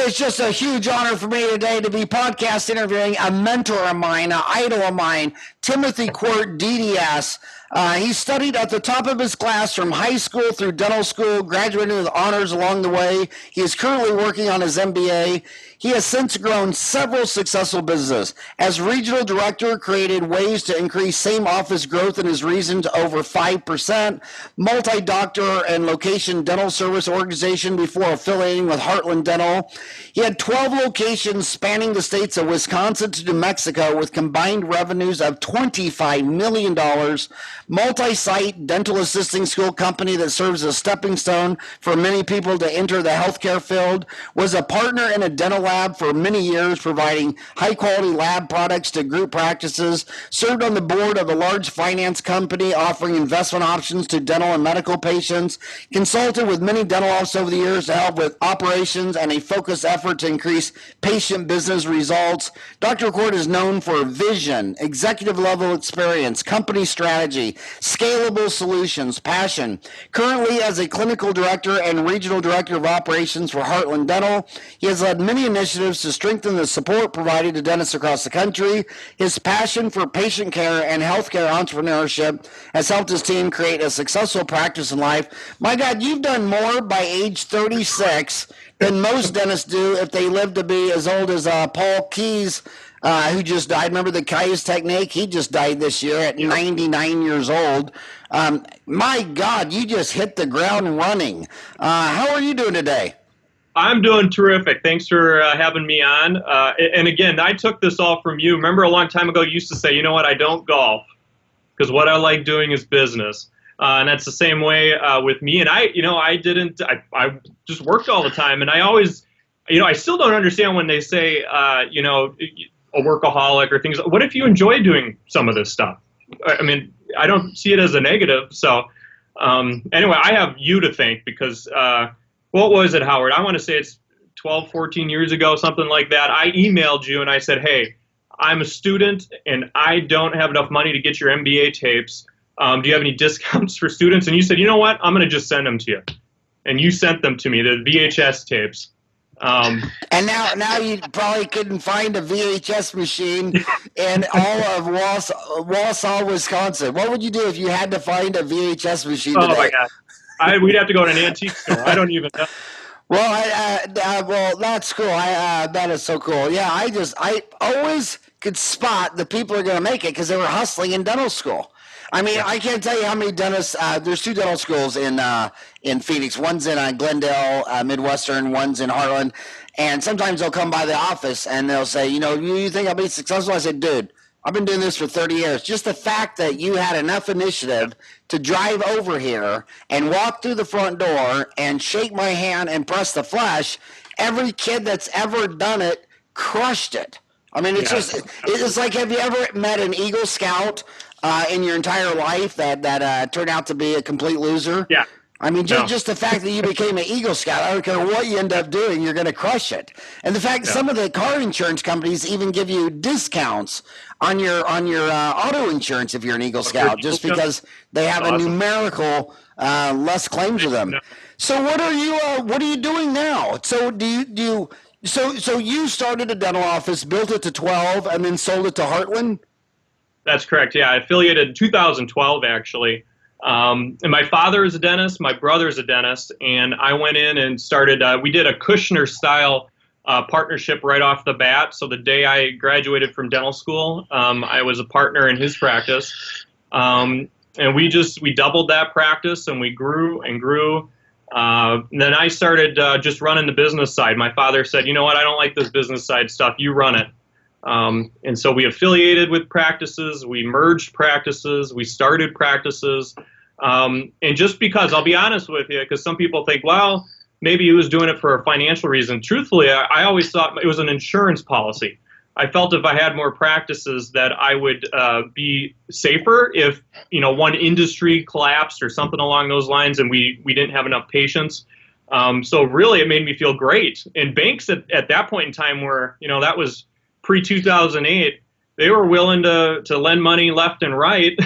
it's just a huge honor for me today to be podcast interviewing a mentor of mine, an idol of mine, Timothy Quirt, DDS. He studied at the top of his class from high school through dental school, graduating with honors along the way. He is currently working on his MBA. He has since grown several successful businesses. As regional director, created ways to increase same office growth in his region to over 5%, multi-doctor and location dental service organization before affiliating with Heartland Dental. He had 12 locations spanning the states of Wisconsin to New Mexico with combined revenues of $25 million, multi-site dental assisting school company that serves as a stepping stone for many people to enter the healthcare field, was a partner in a dental lab for many years, providing high-quality lab products to group practices, served on the board of a large finance company offering investment options to dental and medical patients, consulted with many dental offices over the years to help with operations and a focused effort to increase patient business results. Dr. Cort is known for vision, executive-level experience, company strategy, scalable solutions, passion. Currently, as a clinical director and regional director of operations for Heartland Dental, he has led many initiatives to strengthen the support provided to dentists across the country. His passion for patient care and healthcare entrepreneurship has helped his team create a successful practice in life. My God, you've done more by age 36 than most dentists do if they live to be as old as Paul Keyes, who just died. Remember the Keyes technique? He just died this year at 99 years old. My God, you just hit the ground running. How are you doing today? I'm doing terrific. Thanks for having me on. And again, I took this all from you. Remember a long time ago, you used to say, you know what, I don't golf because what I like doing is business. And that's the same way with me. And I just worked all the time. And I always, I still don't understand when they say, a workaholic or things. What if you enjoy doing some of this stuff? I mean, I don't see it as a negative. So anyway, I have you to thank because what was it, Howard? I want to say it's 12, 14 years ago, something like that. I emailed you and I said, hey, I'm a student and I don't have enough money to get your MBA tapes. Do you have any discounts for students? And you said, you know what? I'm going to just send them to you. And you sent them to me, the VHS tapes. And now you probably couldn't find a VHS machine in all of Wausau, Wisconsin. What would you do if you had to find a VHS machine today? Oh, my God. We'd have to go to an antique store. I don't even know. Well, that's cool. That is so cool. Yeah, I always could spot the people who are going to make it because they were hustling in dental school. I mean, I can't tell you how many dentists. There's two dental schools in Phoenix. One's in Glendale, Midwestern. One's in Heartland. And sometimes they'll come by the office and they'll say, you think I'll be successful? I said, dude, I've been doing this for 30 years. Just the fact that you had enough initiative to drive over here and walk through the front door and shake my hand and press the flesh, every kid that's ever done it crushed it. I mean, it's like, have you ever met an Eagle Scout in your entire life that turned out to be a complete loser? Yeah. I mean, just the fact that you became an Eagle Scout, I don't care what you end up doing, you're going to crush it. And the fact some of the car insurance companies even give you discounts on your auto insurance if you're an Eagle Scout, just because they have a numerical less claims with them. So what are you doing now? So so you started a dental office, built it to 12, and then sold it to Heartland? That's correct. Yeah, I affiliated in 2012 actually. And my father is a dentist, my brother is a dentist, and I went in and started, we did a Kushner style partnership right off the bat. So the day I graduated from dental school, I was a partner in his practice. And we doubled that practice and we grew and grew. And then I started just running the business side. My father said, you know what, I don't like this business side stuff, you run it. And so we affiliated with practices, we merged practices, we started practices. And just because, I'll be honest with you, because some people think, well, maybe he was doing it for a financial reason. Truthfully, I always thought it was an insurance policy. I felt if I had more practices that I would be safer if, one industry collapsed or something along those lines and we didn't have enough patients. So really it made me feel great. And banks at that point in time were, that was pre-2008, they were willing to lend money left and right.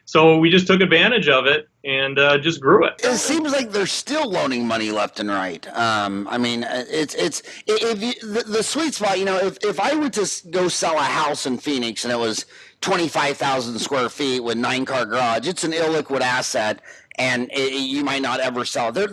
So we just took advantage of it and just grew it. It seems like they're still loaning money left and right. I mean, it's if you, the sweet spot. You know, if I were to go sell a house in Phoenix and it was 25,000 square feet with 9-car garage, it's an illiquid asset, and you might not ever sell it.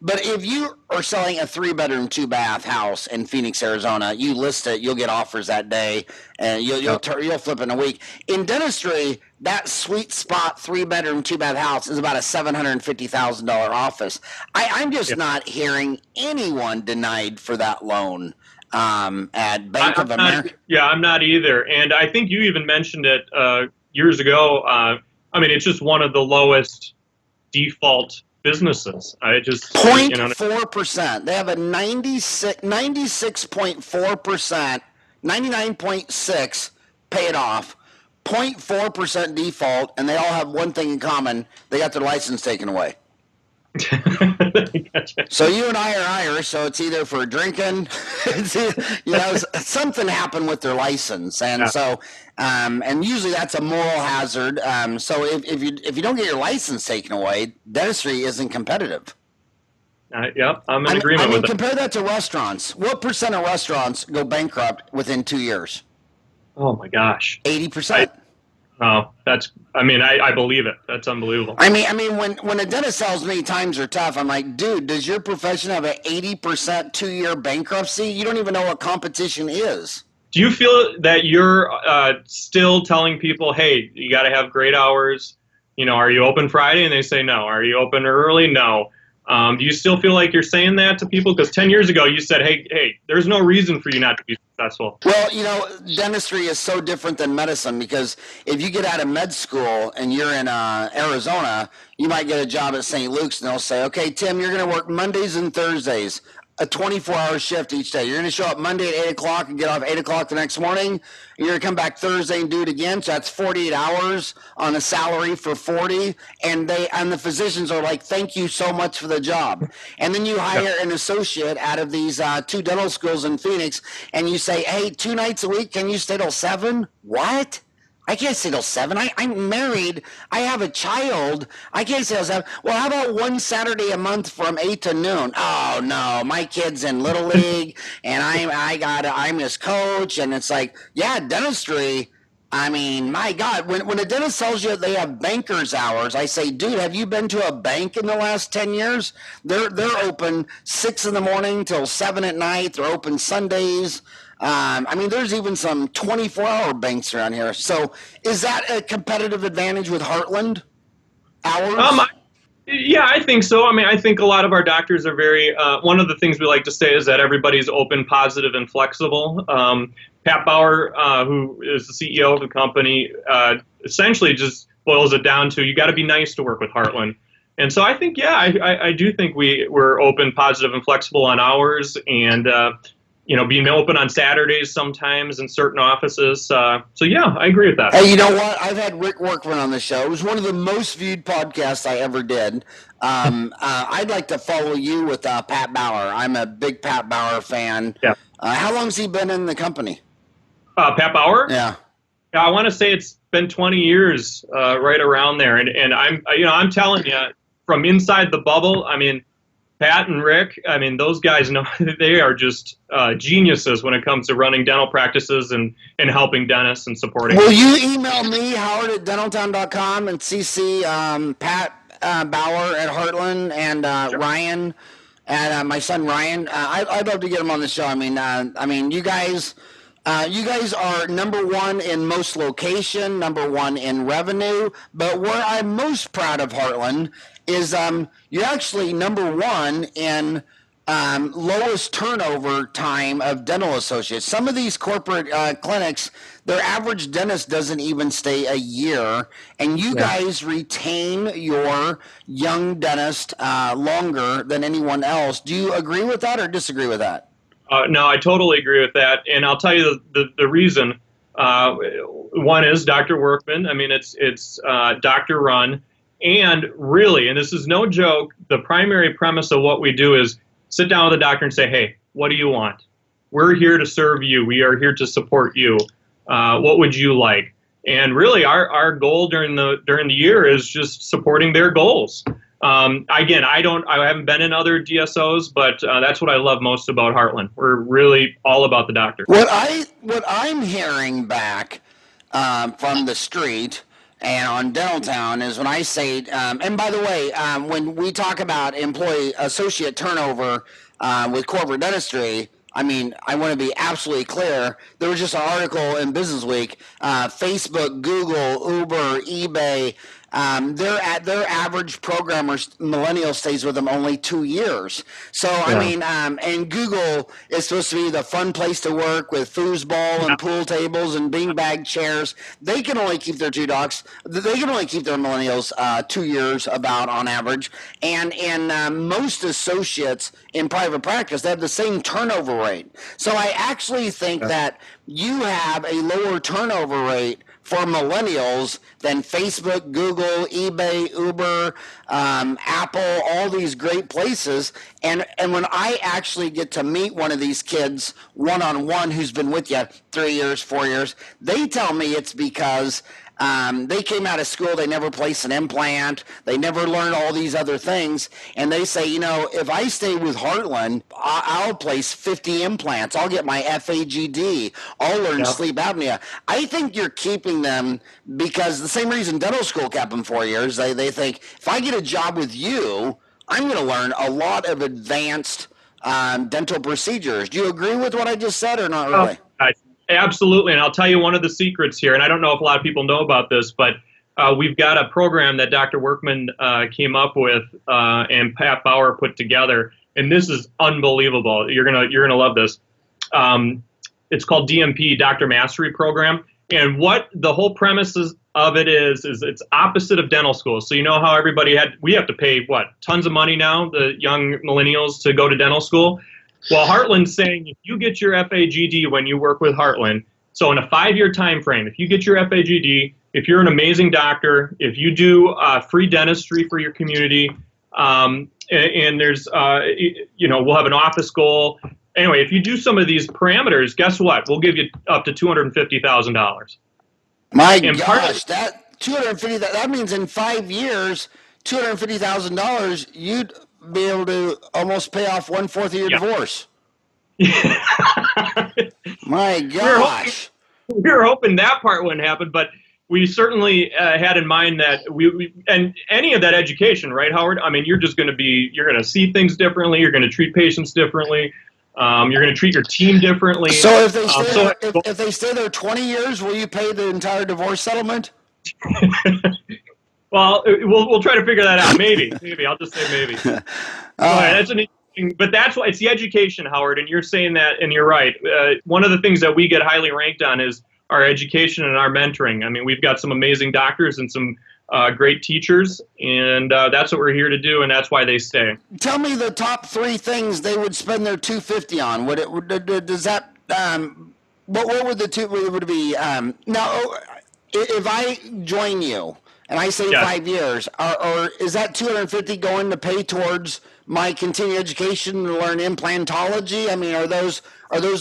But if you are selling a 3-bedroom, 2-bath house in Phoenix, Arizona, you list it, you'll get offers that day, and you'll flip in a week. In dentistry, that sweet spot 3-bedroom, 2-bath house is about a $750,000 office. I'm just not hearing anyone denied for that loan at Bank of America. I'm not either. And I think you even mentioned it years ago. I mean, it's just one of the lowest default businesses. I just 0.4%. They have a 96.4%, 99.6 paid off, 0.4% default, and they all have one thing in common: they got their license taken away. Gotcha. So you and I are Irish, so it's either for drinking, something happened with their license, and so and usually that's a moral hazard. So if you don't get your license taken away, dentistry isn't competitive. Yep, I'm in agreement with it. Compare that to restaurants. What percent of restaurants go bankrupt within 2 years? Oh my gosh, 80%. Oh, I believe it. That's unbelievable. I mean, when a dentist tells me times are tough, I'm like, dude, does your profession have an 80% 2-year bankruptcy? You don't even know what competition is. Do you feel that you're still telling people, hey, you got to have great hours? You know, are you open Friday? And they say no. Are you open early? No. Do you still feel like you're saying that to people? Because 10 years ago, you said, hey, there's no reason for you not to be successful. Well, dentistry is so different than medicine, because if you get out of med school and you're in Arizona, you might get a job at St. Luke's, and they'll say, okay, Tim, you're going to work Mondays and Thursdays, a 24-hour shift each day. You're going to show up Monday at 8 o'clock and get off 8 o'clock the next morning. You're going to come back Thursday and do it again. So that's 48 hours on a salary for 40. And the physicians are like, thank you so much for the job. And then you hire an associate out of these 2 dental schools in Phoenix, and you say, hey, 2 nights a week, can you stay till 7? What? I can't stay till 7. I'm married. I have a child. I can't stay till 7. Well, how about one Saturday a month from 8 to noon? Oh, no, my kid's in Little League, and I'm his coach. And it's like, yeah, dentistry. I mean, my God, when a dentist tells you they have banker's hours, I say, dude, have you been to a bank in the last 10 years? They're open 6 in the morning till 7 at night. They're open Sundays. I mean, there's even some 24-hour banks around here. So is that a competitive advantage with Heartland hours? Yeah, I think so. I mean, I think a lot of our doctors are very, one of the things we like to say is that everybody's open, positive, and flexible. Pat Bauer, who is the CEO of the company, essentially just boils it down to, you got to be nice to work with Heartland. And so I think, I do think we're open, positive, and flexible on hours, and being open on Saturdays sometimes in certain offices. So yeah, I agree with that. Hey, you know what? I've had Rick Workman on the show. It was one of the most viewed podcasts I ever did. I'd like to follow you with Pat Bauer. I'm a big Pat Bauer fan. Yeah. How long's he been in the company? Pat Bauer? Yeah. I want to say it's been 20 years, right around there. And I'm telling you, from inside the bubble, I mean, Pat and Rick, I mean, those guys know they are just geniuses when it comes to running dental practices and helping dentists and supporting. Will you email me, Howard@dentaltown.com, and CC Pat Bauer at Heartland and Sure. Ryan and my son Ryan? I'd love to get him on the show. I mean, you guys are number 1 in most location, number 1 in revenue. But where I'm most proud of Heartland is you're actually number 1 in lowest turnover time of dental associates. Some of these corporate clinics, their average dentist doesn't even stay a year, and you guys retain your young dentist longer than anyone else. Do you agree with that or disagree with that? No, I totally agree with that, and I'll tell you the reason. One is Dr. Workman. I mean, it's doctor run, and really, and this is no joke, the primary premise of what we do is sit down with the doctor and say, hey, what do you want? We're here to serve you. We are here to support you. What would you like? And really, our goal during the year is just supporting their goals. Again, I haven't been in other DSOs, but that's what I love most about Heartland. We're really all about the doctor. What I'm hearing back from the street and on Dental Town is when I say, and by the way, when we talk about employee associate turnover with corporate dentistry, I mean, I want to be absolutely clear. There was just an article in Business Week, Facebook, Google, Uber, eBay. Their average programmer millennial stays with them only 2 years. So I mean, and Google is supposed to be the fun place to work with foosball and pool tables and beanbag chairs. They can only keep their They can only keep their millennials 2 years about on average. And most associates in private practice, they have the same turnover rate. So I actually think that you have a lower turnover rate for millennials than Facebook, Google, eBay, Uber, Apple, all these great places. And when I actually get to meet one of these kids one-on-one who's been with you 3 years, 4 years, they tell me it's because they came out of school, they never placed an implant, they never learned all these other things, and they say, you know, if I stay with Heartland, I'll place 50 implants, I'll get my FAGD, I'll learn sleep apnea. I think you're keeping them because the same reason dental school kept them 4 years, they think, if I get a job with you, I'm going to learn a lot of advanced dental procedures. Do you agree with what I just said or not really? Absolutely, and I'll tell you one of the secrets here, and I don't know if a lot of people know about this, but we've got a program that Dr. Workman came up with and Pat Bauer put together, and this is unbelievable. You're gonna love this. It's called DMP, Doctor Mastery Program, and what the whole premise of it is it's opposite of dental school. So you know how we have to pay tons of money now, the young millennials, to go to dental school. Well, Heartland's saying if you get your FAGD when you work with Heartland, so in a 5-year time frame, if you get your FAGD, if you're an amazing doctor, if you do free dentistry for your community, and there's, we'll have an office goal. Anyway, if you do some of these parameters, guess what? We'll give you up to $250,000. My gosh, that $250,000, that means in 5 years, $250,000, you'd be able to almost pay off 1/4 of your divorce. My gosh. We were hoping that part wouldn't happen, but we certainly had in mind that we and any of that education, right, Howard? I mean, you're going to see things differently. You're going to treat patients differently. You're going to treat your team differently. So if they stay there 20 years, will you pay the entire divorce settlement? Well, we'll try to figure that out. Maybe I'll just say maybe. That's an interesting, but that's why it's the education, Howard. And you're saying that, and you're right. One of the things that we get highly ranked on is our education and our mentoring. I mean, we've got some amazing doctors and some great teachers, and that's what we're here to do, and that's why they stay. Tell me the top 3 things they would spend their $250 on. Does that? What would the two would it be? Now, if I join you. And I say 5 years, or is that $250 going to pay towards my continued education to learn implantology? I mean, are those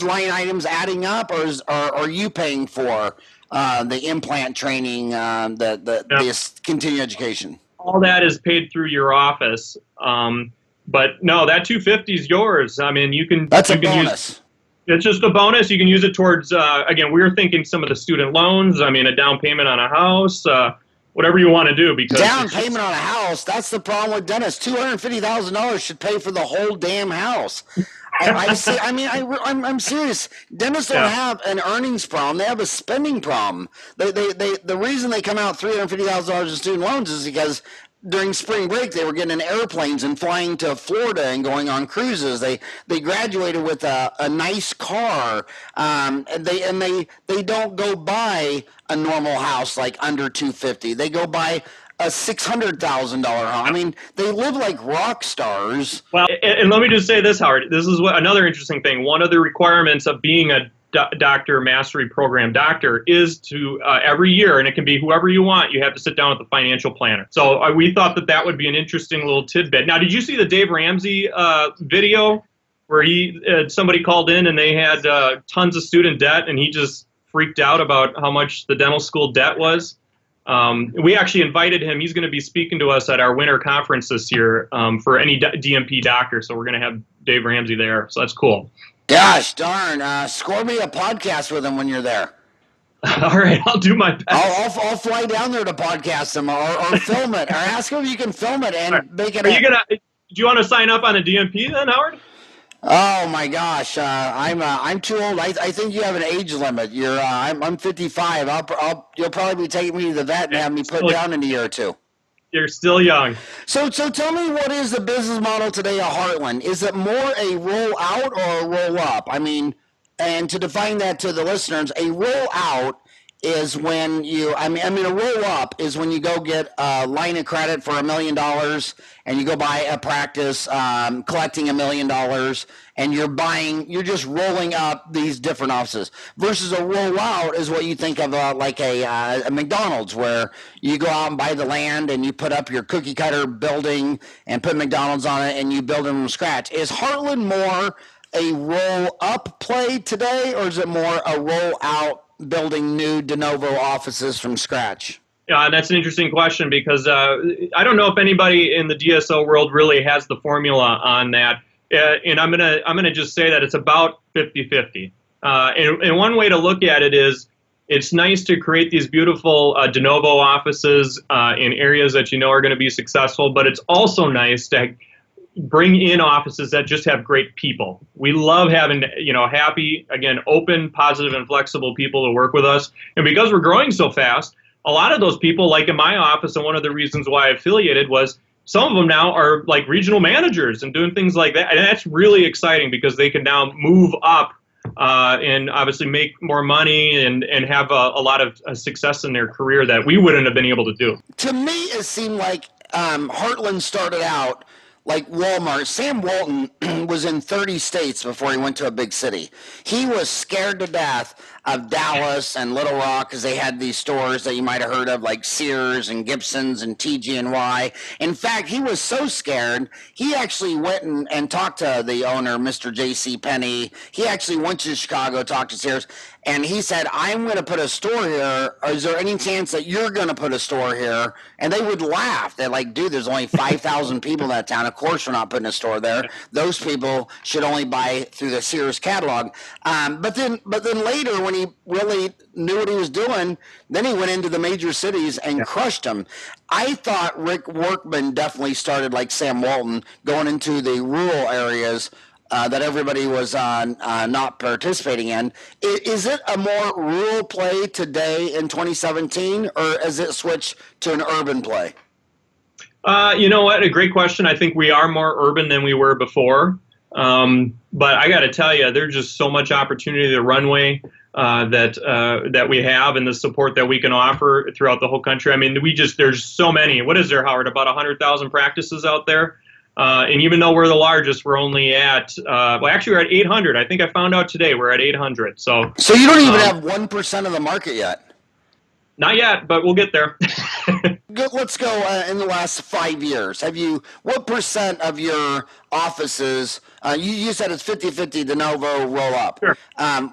line items adding up, or are you paying for the implant training, this continued education? All that is paid through your office, but no, that $250 is yours. I mean, you can. That's a bonus. It's just a bonus. You can use it towards. Again, we're thinking some of the student loans. I mean, a down payment on a house. Whatever you want to do, because down payment on a house, that's the problem with dentists. $250,000 should pay for the whole damn house. I'm serious. Dentists don't have an earnings problem; they have a spending problem. The reason they come out $350,000 in student loans is because during spring break they were getting in airplanes and flying to Florida and going on cruises. They graduated with a nice car, and they don't go buy a normal house like under $250,000. They go buy a $600,000 home. I mean, they live like rock stars. Well, and let me just say this, Howard. This is another interesting thing. One of the requirements of being a Doctor Mastery Program doctor is to every year, and it can be whoever you want, you have to sit down with the financial planner. So we thought that would be an interesting little tidbit. Now, did you see the Dave Ramsey video where somebody called in and they had tons of student debt, and he just freaked out about how much the dental school debt was. We actually invited him. He's going to be speaking to us at our winter conference this year for any DMP doctor. So we're going to have Dave Ramsey there. So that's cool. Gosh darn! Score me a podcast with him when you're there. All right, I'll do my best. I'll fly down there to podcast him or film it, or ask him if you can film it and make it. Do you want to sign up on a DMP then, Howard? Oh my gosh, I'm too old. I think you have an age limit. I'm 55. You'll probably be taking me to the vet and have me put down in a year or two. You're still young. So tell me, what is the business model today at Heartland? Is it more a roll out or a roll up? I mean, and to define that to the listeners, a roll out is when a roll up is when you go get a line of credit for $1 million and you go buy a practice collecting $1 million, and you're just rolling up these different offices. Versus a roll out is what you think of like a McDonald's, where you go out and buy the land and you put up your cookie cutter building and put McDonald's on it and you build them from scratch. Is Heartland more a roll up play today, or is it more a roll out, building new de novo offices from scratch? Yeah, that's an interesting question, because I don't know if anybody in the DSO world really has the formula on that. And I'm gonna just say that it's about 50-50. And one way to look at it is, it's nice to create these beautiful de novo offices in areas that you know are going to be successful, but it's also nice to bring in offices that just have great people. We love having, happy, again, open, positive, and flexible people to work with us. And because we're growing so fast, a lot of those people, like in my office, and one of the reasons why I affiliated was some of them now are like regional managers and doing things like that. And that's really exciting, because they can now move up and obviously make more money and have a lot of success in their career that we wouldn't have been able to do. To me, it seemed like Heartland started out like Walmart. Sam Walton was in 30 states before he went to a big city. He was scared to death of Dallas and Little Rock, because they had these stores that you might have heard of, like Sears and Gibson's and TG&Y. In fact, he was so scared, he actually went and talked to the owner, Mr. J.C. Penney. He actually went to Chicago, talked to Sears, and he said, "I'm going to put a store here. Is there any chance that you're going to put a store here?" And they would laugh. They're like, "Dude, there's only 5,000 people in that town. Of course we're not putting a store there. Those people should only buy through the Sears catalog." But then later, when he really knew what he was doing, then he went into the major cities and crushed them. I thought Rick Workman definitely started like Sam Walton, going into the rural areas that everybody was not participating in. Is it a more rural play today in 2017, or has it switched to an urban play? You know what? A great question. I think we are more urban than we were before. But I got to tell you, there's just so much opportunity, the runway that we have, and the support that we can offer throughout the whole country. I mean, there's so many. What is there, Howard? About 100,000 practices out there. And even though we're the largest, we're only at, actually we're at 800. I think I found out today we're at 800. So you don't even have 1% of the market yet. Not yet, but we'll get there. Let's go in the last 5 years. What percent of your offices, you said it's 50-50 de novo roll up. Sure.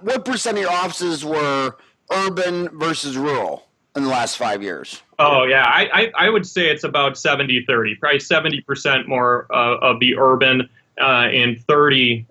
What percent of your offices were urban versus rural in the last 5 years? Oh, yeah. I would say it's about 70-30, probably 70% more of the urban and 30,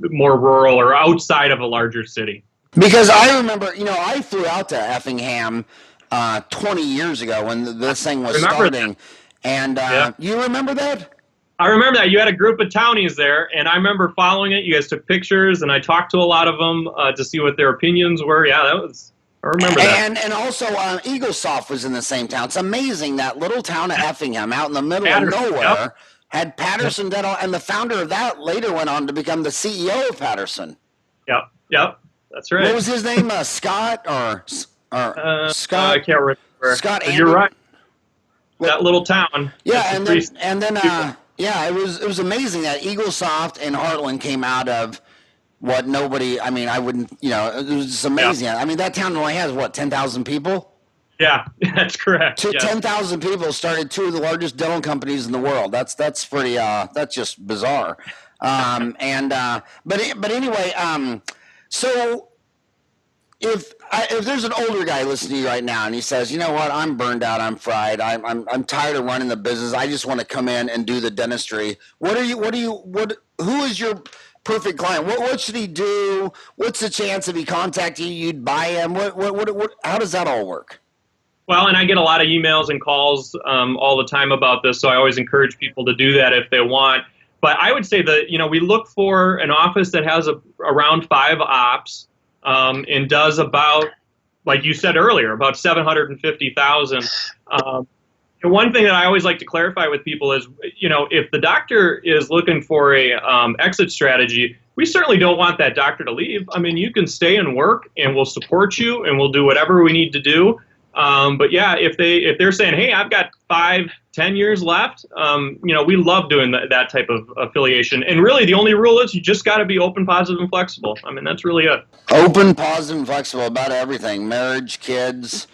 more rural or outside of a larger city. Because I remember, I flew out to Effingham 20 years ago when this thing was starting. And you remember that? I remember that. You had a group of townies there, and I remember following it. You guys took pictures, and I talked to a lot of them to see what their opinions were. Yeah, I remember that. And also, Eaglesoft was in the same town. It's amazing, that little town of Effingham out in the middle of nowhere had Patterson Dental, and the founder of that later went on to become the CEO of Patterson. Yep. That's right. What was his name? Scott or Scott? I can't remember. Scott. You're right. That little town. Yeah, and then it was amazing that Eaglesoft and Heartland came out of what nobody. I mean, I wouldn't. It was just amazing. Yeah. I mean, that town only has 10,000 people. Yeah, that's correct. 10,000 people started two of the largest dental companies in the world. That's pretty. That's just bizarre. But anyway. So if there's an older guy listening to you right now and he says, you know what, I'm burned out, I'm fried, I'm tired of running the business, I just want to come in and do the dentistry. Who is your perfect client? What should he do? What's the chance if he contacted you, you'd buy him? How does that all work? Well, and I get a lot of emails and calls all the time about this, so I always encourage people to do that if they want. But I would say that, we look for an office that has around 5 ops and does about, like you said earlier, about 750,000. And one thing that I always like to clarify with people is, if the doctor is looking for a exit strategy, we certainly don't want that doctor to leave. I mean, you can stay and work, and we'll support you, and we'll do whatever we need to do. But yeah, if they're saying, hey, I've got 5-10 years left, we love doing that type of affiliation. And really, the only rule is you just got to be open, positive, and flexible. I mean, that's really it. Open, positive, and flexible about everything: marriage, kids.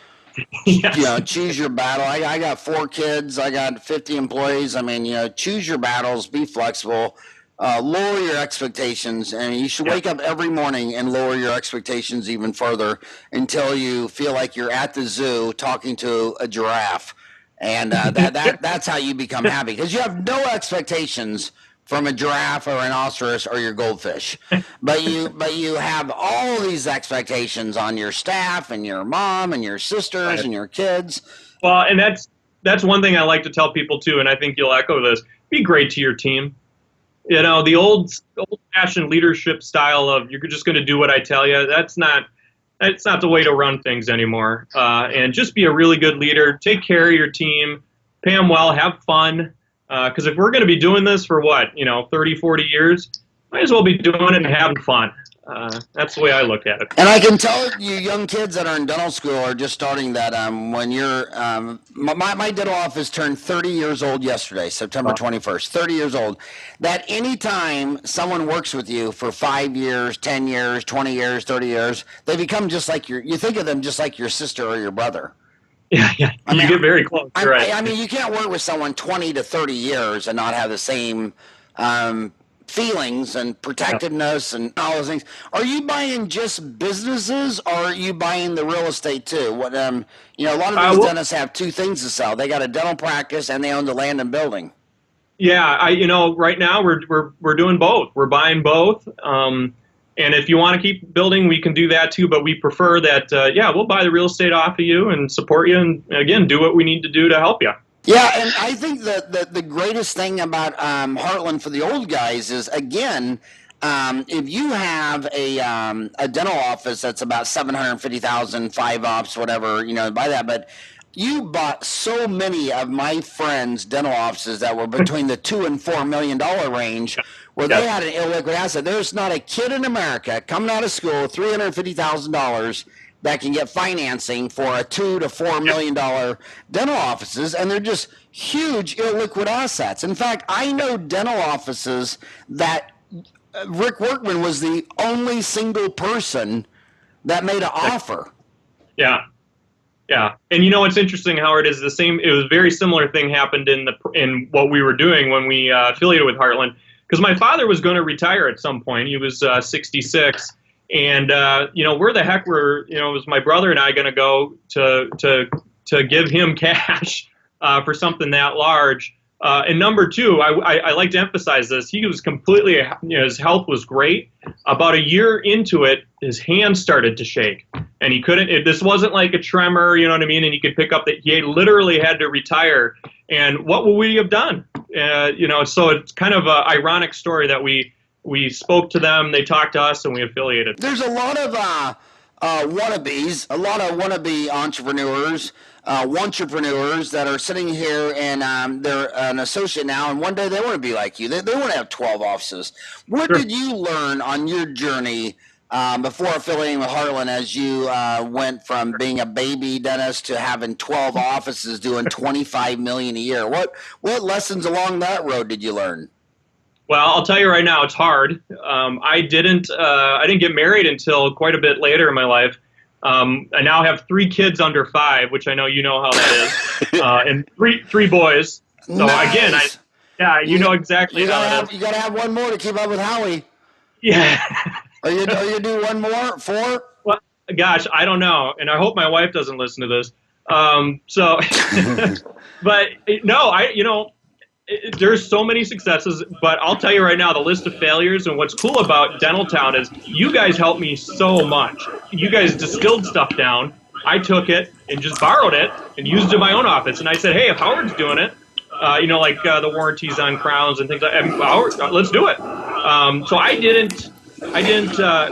Yes. Choose your battle. I got 4 kids. I got 50 employees. I mean, choose your battles. Be flexible. Lower your expectations, and you should wake up every morning and lower your expectations even further until you feel like you're at the zoo talking to a giraffe, and that's how you become happy, because you have no expectations from a giraffe or an ostrich or your goldfish, but you have all these expectations on your staff and your mom and your sisters and your kids. Well, and that's one thing I like to tell people too, and I think you'll echo this: be great to your team. The old-fashioned leadership style of you're just going to do what I tell you, that's not the way to run things anymore. And just be a really good leader. Take care of your team. Pay them well. Have fun. Because if we're going to be doing this for 30, 40 years, might as well be doing it and having fun. That's the way I look at it. And I can tell you young kids that are in dental school are just starting that when you're my dental office turned 30 years old yesterday, September 21st, 30 years old, that anytime someone works with you for 5 years, 10 years, 20 years, 30 years, they become just like you think of them just like your sister or your brother. Yeah. You get very close. Right. I mean, you can't work with someone 20 to 30 years and not have the same feelings and protectiveness and all those things. Are you buying just businesses, or are you buying the real estate too? What a lot of these dentists have 2 things to sell. They got a dental practice and they own the land and building. Yeah, right now we're doing both. We're buying both. And if you want to keep building, we can do that too. But we prefer that, we'll buy the real estate off of you and support you, and again, do what we need to do to help you. Yeah, and I think that the greatest thing about Heartland for the old guys is, again, if you have a dental office that's about 750,000, 5 ops, whatever, buy that. But you bought so many of my friends' dental offices that were between the $2 and $4 million range, where they had an illiquid asset. There's not a kid in America coming out of school, $350,000, that can get financing for a $2 to $4 million dental offices, and they're just huge illiquid assets. In fact, I know dental offices that Rick Workman was the only single person that made an offer. Yeah. And what's interesting, Howard, is it was a very similar thing happened in what we were doing when we affiliated with Heartland, because my father was going to retire at some point. He was 66. And, where the heck was my brother and I going to go to give him cash for something that large? And number 2, I like to emphasize this. He was completely, his health was great. About a year into it, his hand started to shake. And he couldn't, this wasn't like a tremor, you know what I mean? And he could pick up that he literally had to retire. And what would we have done? So it's kind of an ironic story that we spoke to them, they talked to us, and we affiliated. There's a lot of wannabes, a lot of wannabe entrepreneurs, entrepreneurs that are sitting here and they're an associate now, and one day they want to be like you. They want to have 12 offices. What did you learn on your journey before affiliating with Heartland, as you went from being a baby dentist to having 12 offices doing $25 million a year? What lessons along that road did you learn? Well, I'll tell you right now, it's hard. I didn't get married until quite a bit later in my life. I now have 3 kids under 5, which I know you know how that is, and three boys. So nice. Again, you know exactly how it is. You got to have one more to keep up with Howie. Yeah. Are you do one more? 4? gosh, I don't know, and I hope my wife doesn't listen to this. So, but no, there's so many successes, but I'll tell you right now, the list of failures and what's cool about Dental Town is you guys helped me so much. You guys distilled stuff down. I took it and just borrowed it and used it in my own office. And I said, hey, if Howard's doing it, like the warranties on crowns and things like that, Howard, let's do it. So I didn't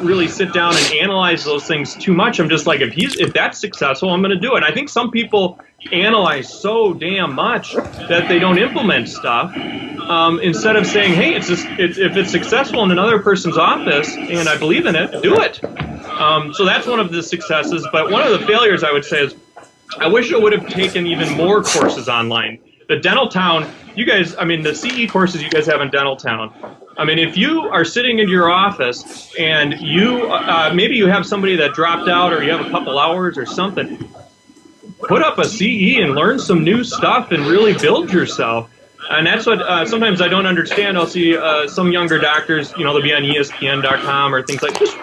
really sit down and analyze those things too much. I'm just like, if that's successful, I'm going to do it. And I think some people analyze so damn much that they don't implement stuff. Instead of saying, hey, if it's successful in another person's office and I believe in it, do it. So that's one of the successes. But one of the failures I would say is I wish I would have taken even more courses online. The Dental Town, you guys, the CE courses you guys have in Dental Town, if you are sitting in your office and you maybe you have somebody that dropped out or you have a couple hours or something, put up a CE and learn some new stuff and really build yourself. And that's what sometimes I don't understand. I'll see some younger doctors, they'll be on ESPN.com or things like just,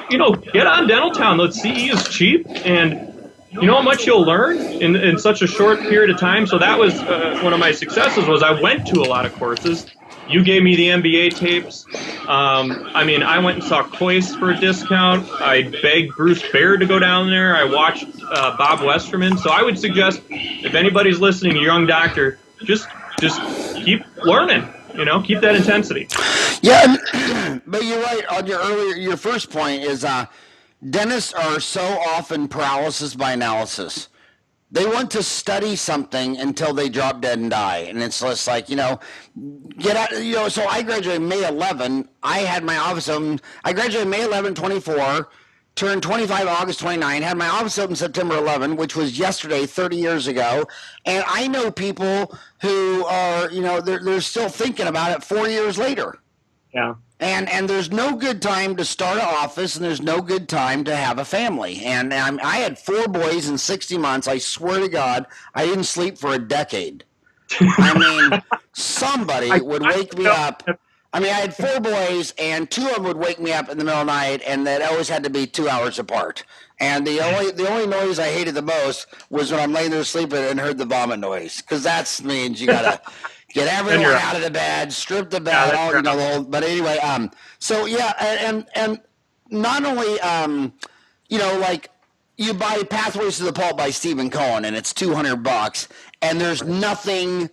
get on Dental Town. The CE is cheap, and you know how much you'll learn in such a short period of time. So that was one of my successes was I went to a lot of courses. You gave me the MBA tapes. I went and saw Coyce for a discount. I begged Bruce Baird to go down there. I watched Bob Westerman. So I would suggest if anybody's listening, a young doctor, just keep learning. Keep that intensity. Yeah, but you're right on your first point is dentists are so often paralysis by analysis. They want to study something until they drop dead and die. And it's just like, get out, so I graduated May 11. I had my office open. I graduated May 11, 24, turned 25 August 29, had my office open September 11, which was yesterday, 30 years ago. And I know people who are, they're still thinking about it 4 years later. Yeah. And there's no good time to start an office, and there's no good time to have a family. And I had 4 boys in 60 months. I swear to God, I didn't sleep for a decade. Somebody would wake me up. I had 4 boys, and 2 of them would wake me up in the middle of the night, and that always had to be 2 hours apart. And the only noise I hated the most was when I'm laying there sleeping and heard the vomit noise, because that means you gotta get everyone out of the bed, strip the bed, the whole. But anyway, so yeah, and not only like you buy Pathways to the Pulp by Stephen Cohen, and it's $200, and there's nothing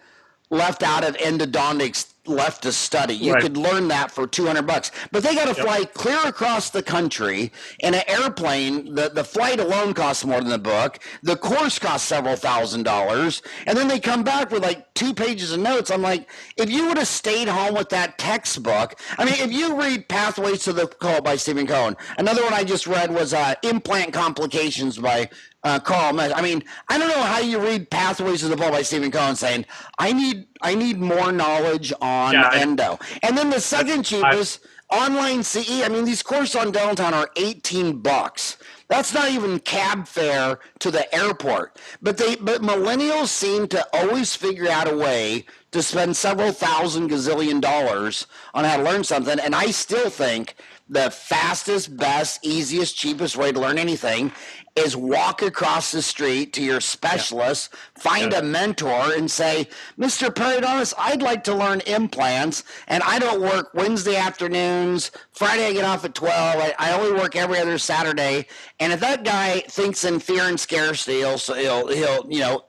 left out of endodontics left to study. You could learn that for $200, but they got to fly clear across the country in an airplane. The flight alone costs more than the book. The course costs several $1,000s, and then they come back with like 2 pages of notes. I'm like, if you would have stayed home with that textbook, if you read Pathways to the Pulp by Stephen Cohen, another one I just read was Implant Complications by Carl Mesh. I don't know how you read Pathways to the Pulp by Stephen Cohen saying, I need more knowledge on endo. And then the second cheapest, online CE. These courses on Dental Town are $18. That's not even cab fare to the airport. But millennials seem to always figure out a way to spend several thousand gazillion dollars on how to learn something. And I still think the fastest, best, easiest, cheapest way to learn anything is walk across the street to your specialist, find a mentor, and say, Mr. Periodontist, I'd like to learn implants, and I don't work Wednesday afternoons. Friday I get off at 12. I only work every other Saturday. And if that guy thinks in fear and scarcity, he'll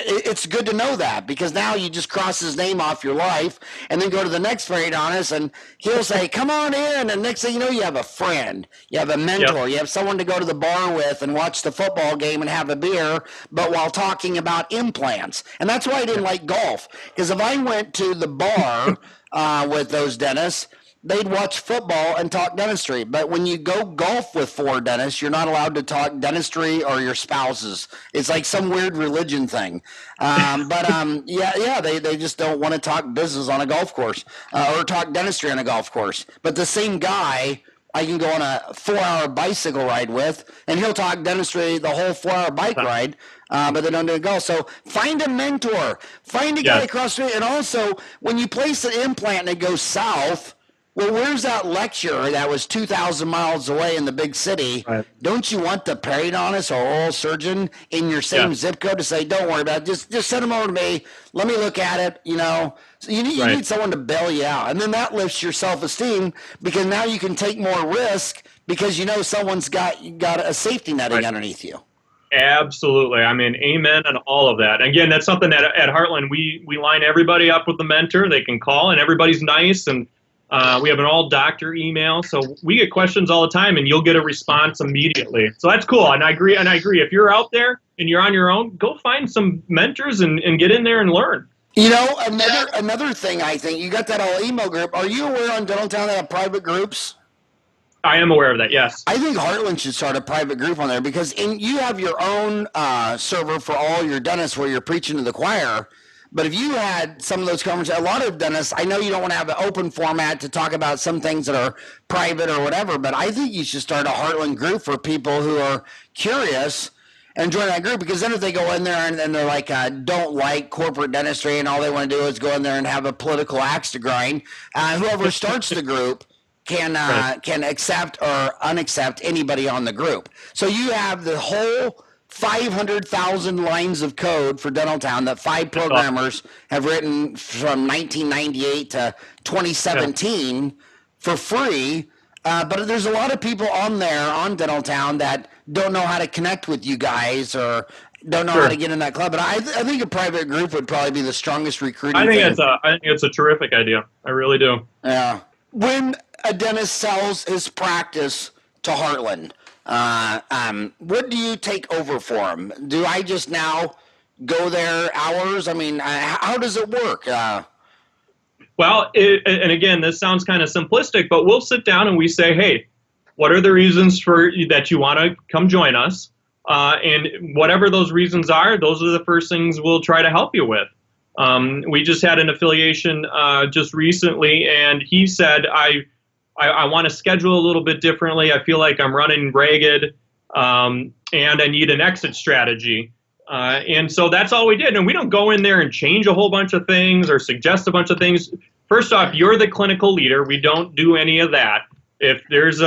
it's good to know that, because now you just cross his name off your life and then go to the next periodontist and he'll say, come on in. And next thing you know, you have a friend, you have a mentor, you have someone to go to the bar with and watch the football game and have a beer, but while talking about implants. And that's why I didn't like golf, because if I went to the bar with those dentists, they'd watch football and talk dentistry. But when you go golf with 4 dentists, you're not allowed to talk dentistry or your spouses. It's like some weird religion thing. They just don't want to talk business on a golf course or talk dentistry on a golf course. But the same guy I can go on a 4-hour bicycle ride with, and he'll talk dentistry the whole 4-hour bike ride. But they don't do it golf. So find a mentor, find a guy across the street. And also, when you place an implant and it goes south, Well, where's that lecturer that was 2,000 miles away in the big city? Right. Don't you want the periodontist or oral surgeon in your same Yeah. zip code to say, don't worry about it, just send them over to me, let me look at it, you know? So you Right. need someone to bail you out. And then that lifts your self-esteem because now you can take more risk because you know someone's got a safety netting Right. underneath you. Absolutely. I mean, amen on all of that. Again, that's something that at Heartland, we line everybody up with the mentor. They can call, and everybody's nice. And we have an all-doctor email. So we get questions all the time, and you'll get a response immediately. So that's cool. And I agree. If you're out there and you're on your own, go find some mentors and get in there and learn. You know, another thing I think, you got that all email group. Are you aware on Dental Town they have private groups? I am aware of that, yes. I think Heartland should start a private group on there because you have your own server for all your dentists where you're preaching to the choir. But if you had some of those conversations, a lot of dentists, I know you don't want to have an open format to talk about some things that are private or whatever, but I think you should start a Heartland group for people who are curious and join that group, because then if they go in there and they're like, don't like corporate dentistry and all they want to do is go in there and have a political axe to grind, whoever starts the group can accept or unaccept anybody on the group. So you have the whole 500,000 lines of code for Dental Town that 5 programmers have written from 1998 to 2017 for free. But there's a lot of people on there on Dental Town that don't know how to connect with you guys or don't know how to get in that club. But I think a private group would probably be the strongest recruiting I think thing. it's a terrific idea. I really do. Yeah. When a dentist sells his practice to Heartland, what do you take over for him? Do I just now go there hours? I mean, how does it work? Well, and again, this sounds kind of simplistic, but we'll sit down and we say, hey, what are the reasons that you want to come join us? And whatever those reasons are, those are the first things we'll try to help you with. We just had an affiliation just recently, and he said, I want to schedule a little bit differently. I feel like I'm running ragged, and I need an exit strategy. And so that's all we did. And we don't go in there and change a whole bunch of things or suggest a bunch of things. First off, you're the clinical leader. We don't do any of that. If there's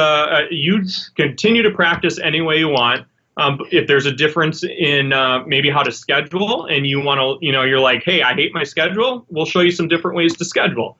you continue to practice any way you want. If there's a difference in maybe how to schedule and you want to, you're like, hey, I hate my schedule, we'll show you some different ways to schedule.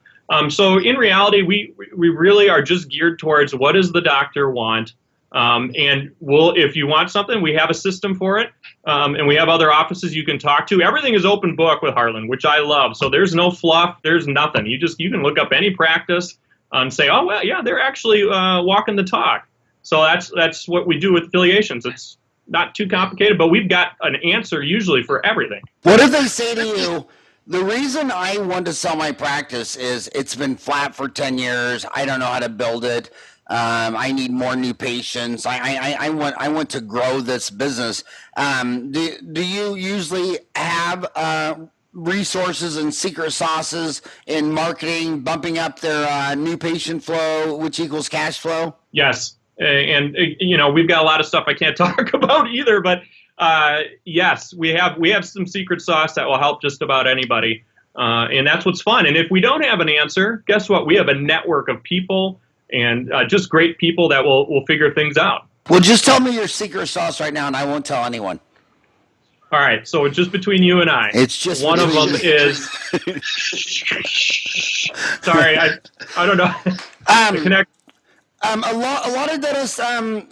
So in reality, we really are just geared towards what does the doctor want. And if you want something, we have a system for it. And we have other offices you can talk to. Everything is open book with Heartland, which I love. So there's no fluff. There's nothing. You can look up any practice and say, oh, well, yeah, they're actually walking the talk. So that's what we do with affiliations. It's not too complicated, but we've got an answer usually for everything. What if they say to you, the reason I want to sell my practice is it's been flat for 10 years. I don't know how to build it. I need more new patients. I want to grow this business. Do you usually have resources and secret sauces in marketing, bumping up their new patient flow, which equals cash flow? Yes. And we've got a lot of stuff I can't talk about either, but yes, we have some secret sauce that will help just about anybody. And that's what's fun. And if we don't have an answer, guess what? We have a network of people and just great people that will figure things out. Well, just tell me your secret sauce right now and I won't tell anyone. All right, so it's just between you and I. It's just one of them is. Sorry, I don't know. Connect. A lot of dentists want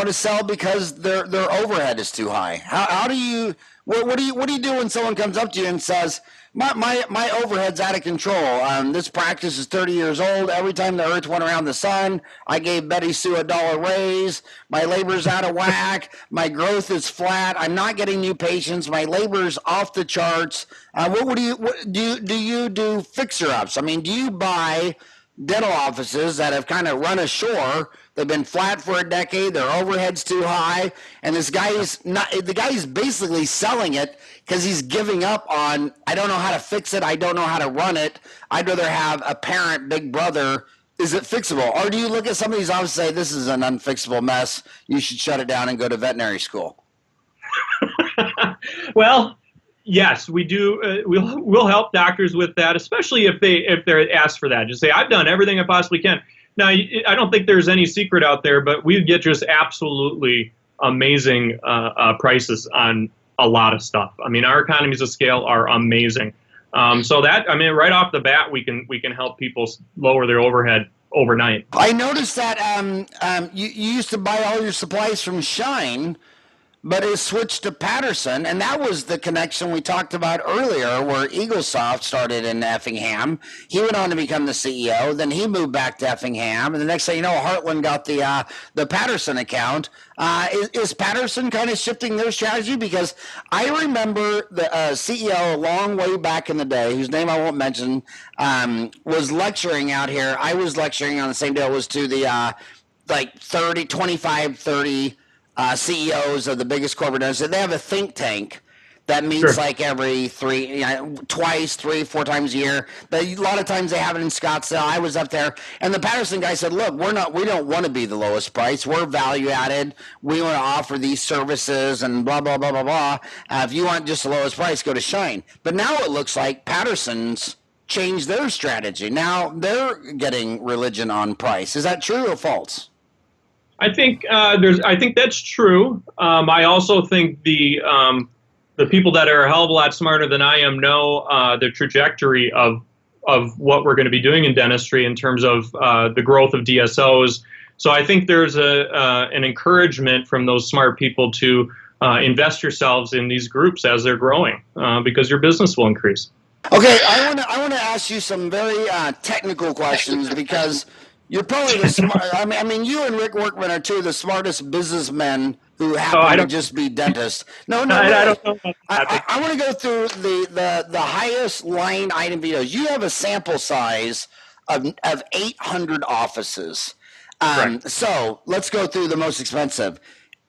to sell because their overhead is too high. How do you what do you do when someone comes up to you and says my overhead's out of control? This practice is 30 years old. Every time the earth went around the sun, I gave Betty Sue $1 raise. My labor's out of whack. My growth is flat. I'm not getting new patients. My labor's off the charts. What do you do fixer ups? I mean, do you buy dental offices that have kind of run ashore? They've been flat for a decade. Their overhead's too high, and the guy's basically selling it because he's giving up on, I don't know how to fix it. I don't know how to run it. I'd rather have a parent, big brother. Is it fixable? Or do you look at some of these offices and say, this is an unfixable mess. You should shut it down and go to veterinary school? Well, Yes, we do. We'll help doctors with that, especially if they're asked for that. Just say, I've done everything I possibly can. Now, I don't think there's any secret out there, but we get just absolutely amazing prices on a lot of stuff. I mean, our economies of scale are amazing. So that, I mean, right off the bat, we can help people lower their overhead overnight. I noticed that you used to buy all your supplies from Shine, but it switched to Patterson, and that was the connection we talked about earlier, where Eaglesoft started in Effingham. He went on to become the CEO. Then he moved back to Effingham, and the next thing you know, Heartland got the Patterson account. Is Patterson kind of shifting their strategy? Because I remember the CEO a long way back in the day, whose name I won't mention, was lecturing out here. I was lecturing on the same day. It was to the 25, 30 CEOs of the biggest corporate dentists. They have a think tank that meets like every twice, 3, 4 times a year. But a lot of times they have it in Scottsdale. I was up there, and the Patterson guy said, "Look, we don't want to be the lowest price. We're value added. We want to offer these services and blah blah blah blah blah. If you want just the lowest price, go to Shine." But now it looks like Patterson's changed their strategy. Now they're getting religion on price. Is that true or false? I think I think that's true. I also think the people that are a hell of a lot smarter than I am know the trajectory of what we're going to be doing in dentistry in terms of the growth of DSOs. So I think there's an encouragement from those smart people to invest yourselves in these groups as they're growing because your business will increase. Okay, I want to ask you some very technical questions because you're probably the smart. I mean, you and Rick Workman are two of the smartest businessmen who happen to just be dentists. No, I don't know about that. I want to go through the highest line item videos. You have a sample size of 800 offices. So let's go through the most expensive.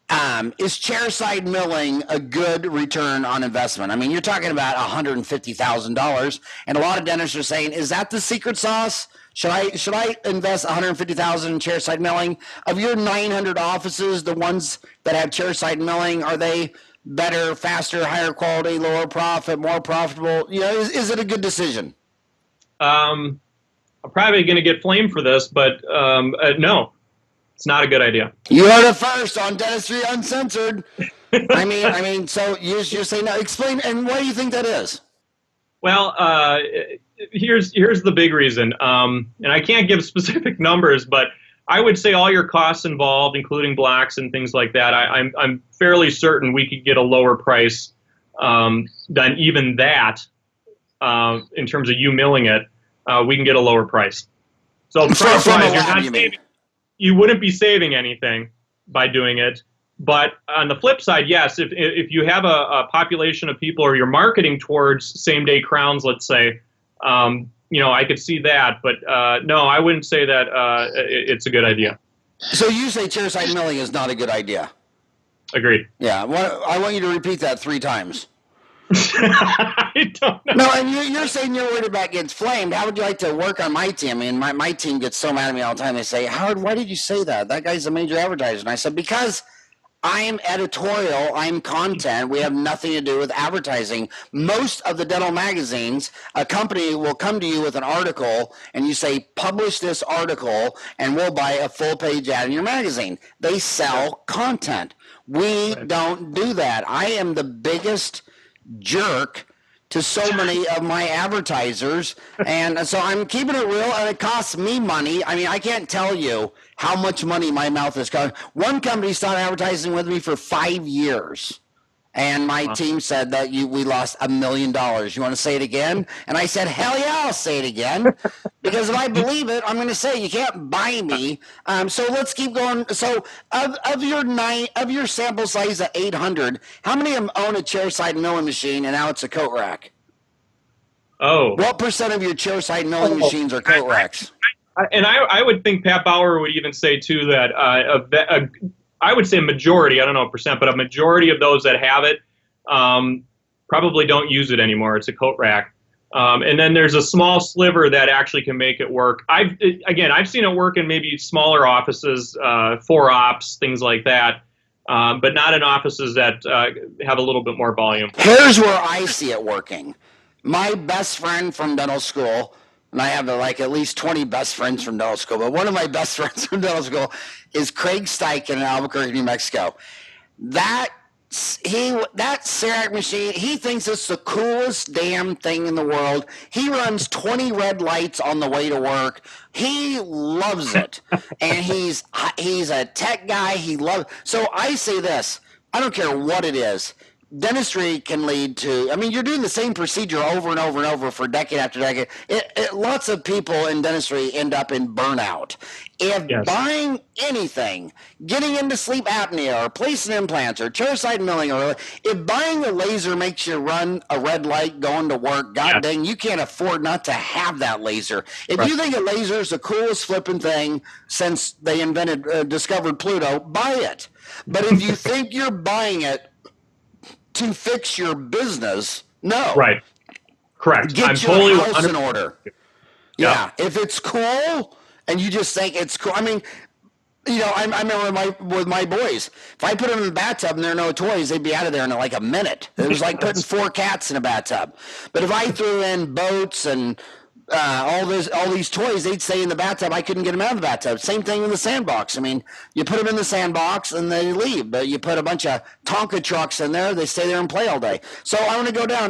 Is chairside milling a good return on investment? I mean, you're talking about $150,000, and a lot of dentists are saying, "Is that the secret sauce? Should I invest $150,000 in chairside milling?" Of your 900 offices, the ones that have chairside milling, are they better, faster, higher quality, lower profit, more profitable? You know, is it a good decision? I'm probably going to get flamed for this, but no. It's not a good idea. You heard it first on Dentistry Uncensored. I mean, so you're saying no. Explain, and why do you think that is? Well, here's the big reason, and I can't give specific numbers, but I would say all your costs involved, including blacks and things like that, I'm fairly certain we could get a lower price than even that in terms of you milling it. We can get a lower price. So price-wise, you're not saving. You wouldn't be saving anything by doing it. But on the flip side, yes, if you have a population of people or you're marketing towards same-day crowns, let's say, I could see that. But no, I wouldn't say that it's a good idea. So you say chairside milling is not a good idea? Agreed. Yeah. I want you to repeat that 3 times. I don't know. No, and you're saying you're worried about getting flamed. How would you like to work on my team? I mean, my team gets so mad at me all the time. They say, "Howard, why did you say that? That guy's a major advertiser." And I said, because I'm editorial, I'm content. We have nothing to do with advertising. Most of the dental magazines, a company will come to you with an article and you say, "Publish this article and we'll buy a full page ad in your magazine." They sell content. We don't do that. I am the biggest jerk to so many of my advertisers, and so I'm keeping it real, and it costs me money. I mean, I can't tell you how much money my mouth has cost. One company started advertising with me for 5 years, and my team said that we lost $1 million. You want to say it again? And I said, hell yeah, I'll say it again, because if I believe it, I'm going to say it. You can't buy me. So let's keep going. So of your sample size of 800, how many of them own a chairside milling machine, and now it's a coat rack? Oh. What percent of your chairside milling machines are coat racks? And I would think Pat Bauer would even say, too, that I would say a majority, I don't know a percent, but a majority of those that have it probably don't use it anymore. It's a coat rack. And then there's a small sliver that actually can make it work. I've seen it work in maybe smaller offices, 4 ops, things like that. but not in offices that have a little bit more volume. Here's where I see it working. My best friend from dental school, and I have like at least 20 best friends from dental school, but one of my best friends from dental school is Craig Steichen in Albuquerque, New Mexico. That CEREC machine, he thinks it's the coolest damn thing in the world. He runs 20 red lights on the way to work. He loves it. And he's a tech guy. He loves. So I say this, I don't care what it is. Dentistry can lead to, I mean, you're doing the same procedure over and over and over for decade after decade. Lots of people in dentistry end up in burnout. If buying anything, getting into sleep apnea or placing implants or chairside milling, or if buying a laser makes you run a red light going to work, god dang, you can't afford not to have that laser. If you think a laser is the coolest flipping thing since they discovered Pluto, buy it. But if you think you're buying it to fix your business, no. Right. Correct. Get I'm your totally house in order. Yeah. If it's cool and you just think it's cool, I mean, you know, I remember with my boys, if I put them in the bathtub and there are no toys, they'd be out of there in like a minute. It was like putting 4 cats in a bathtub. But if I threw in boats and all these toys, they'd stay in the bathtub. I couldn't get them out of the bathtub. Same thing in the sandbox. I mean, you put them in the sandbox and they leave, but you put a bunch of Tonka trucks in there, they stay there and play all day. So I want to go down.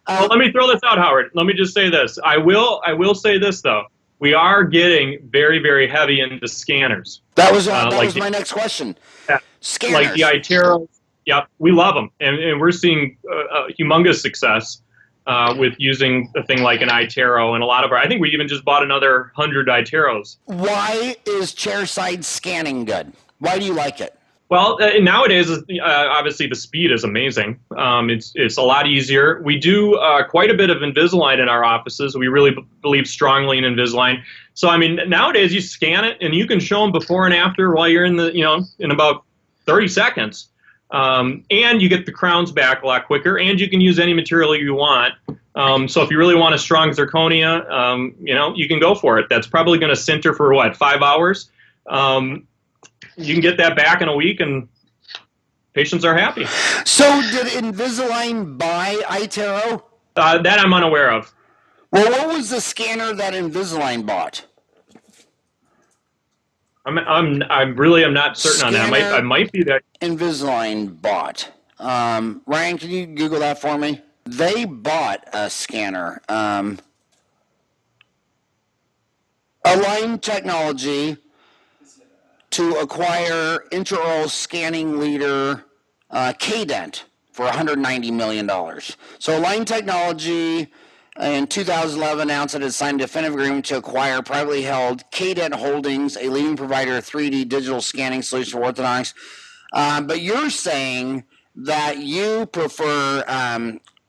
Well, let me throw this out, Howard. Let me just say this. I will say this though. We are getting very, very heavy into scanners. That was my next question. Scanners. Like the iTero. Yep, we love them, and we're seeing humongous success with using a thing like an iTero, and I think we even just bought another 100 iTeros. Why is chairside scanning good? Why do you like it? Well, nowadays, obviously the speed is amazing. It's a lot easier. We do quite a bit of Invisalign in our offices. We really believe strongly in Invisalign. So, I mean, nowadays you scan it and you can show them before and after while you're in about 30 seconds. And you get the crowns back a lot quicker, and you can use any material you want. So if you really want a strong zirconia, you can go for it. That's probably going to sinter for 5 hours. You can get that back in a week, and patients are happy. So did Invisalign buy iTero? That I'm unaware of. Well, what was the scanner that Invisalign bought? I'm not certain on that. I might be that. Invisalign bought. Ryan, can you Google that for me? They bought a scanner. Align Technology to acquire intraoral scanning leader K-Dent for $190 million. So Align Technology in 2011 announced that it signed a definitive agreement to acquire privately held K-Dent Holdings, a leading provider of 3D digital scanning solutions for orthodontics. But you're saying that you prefer,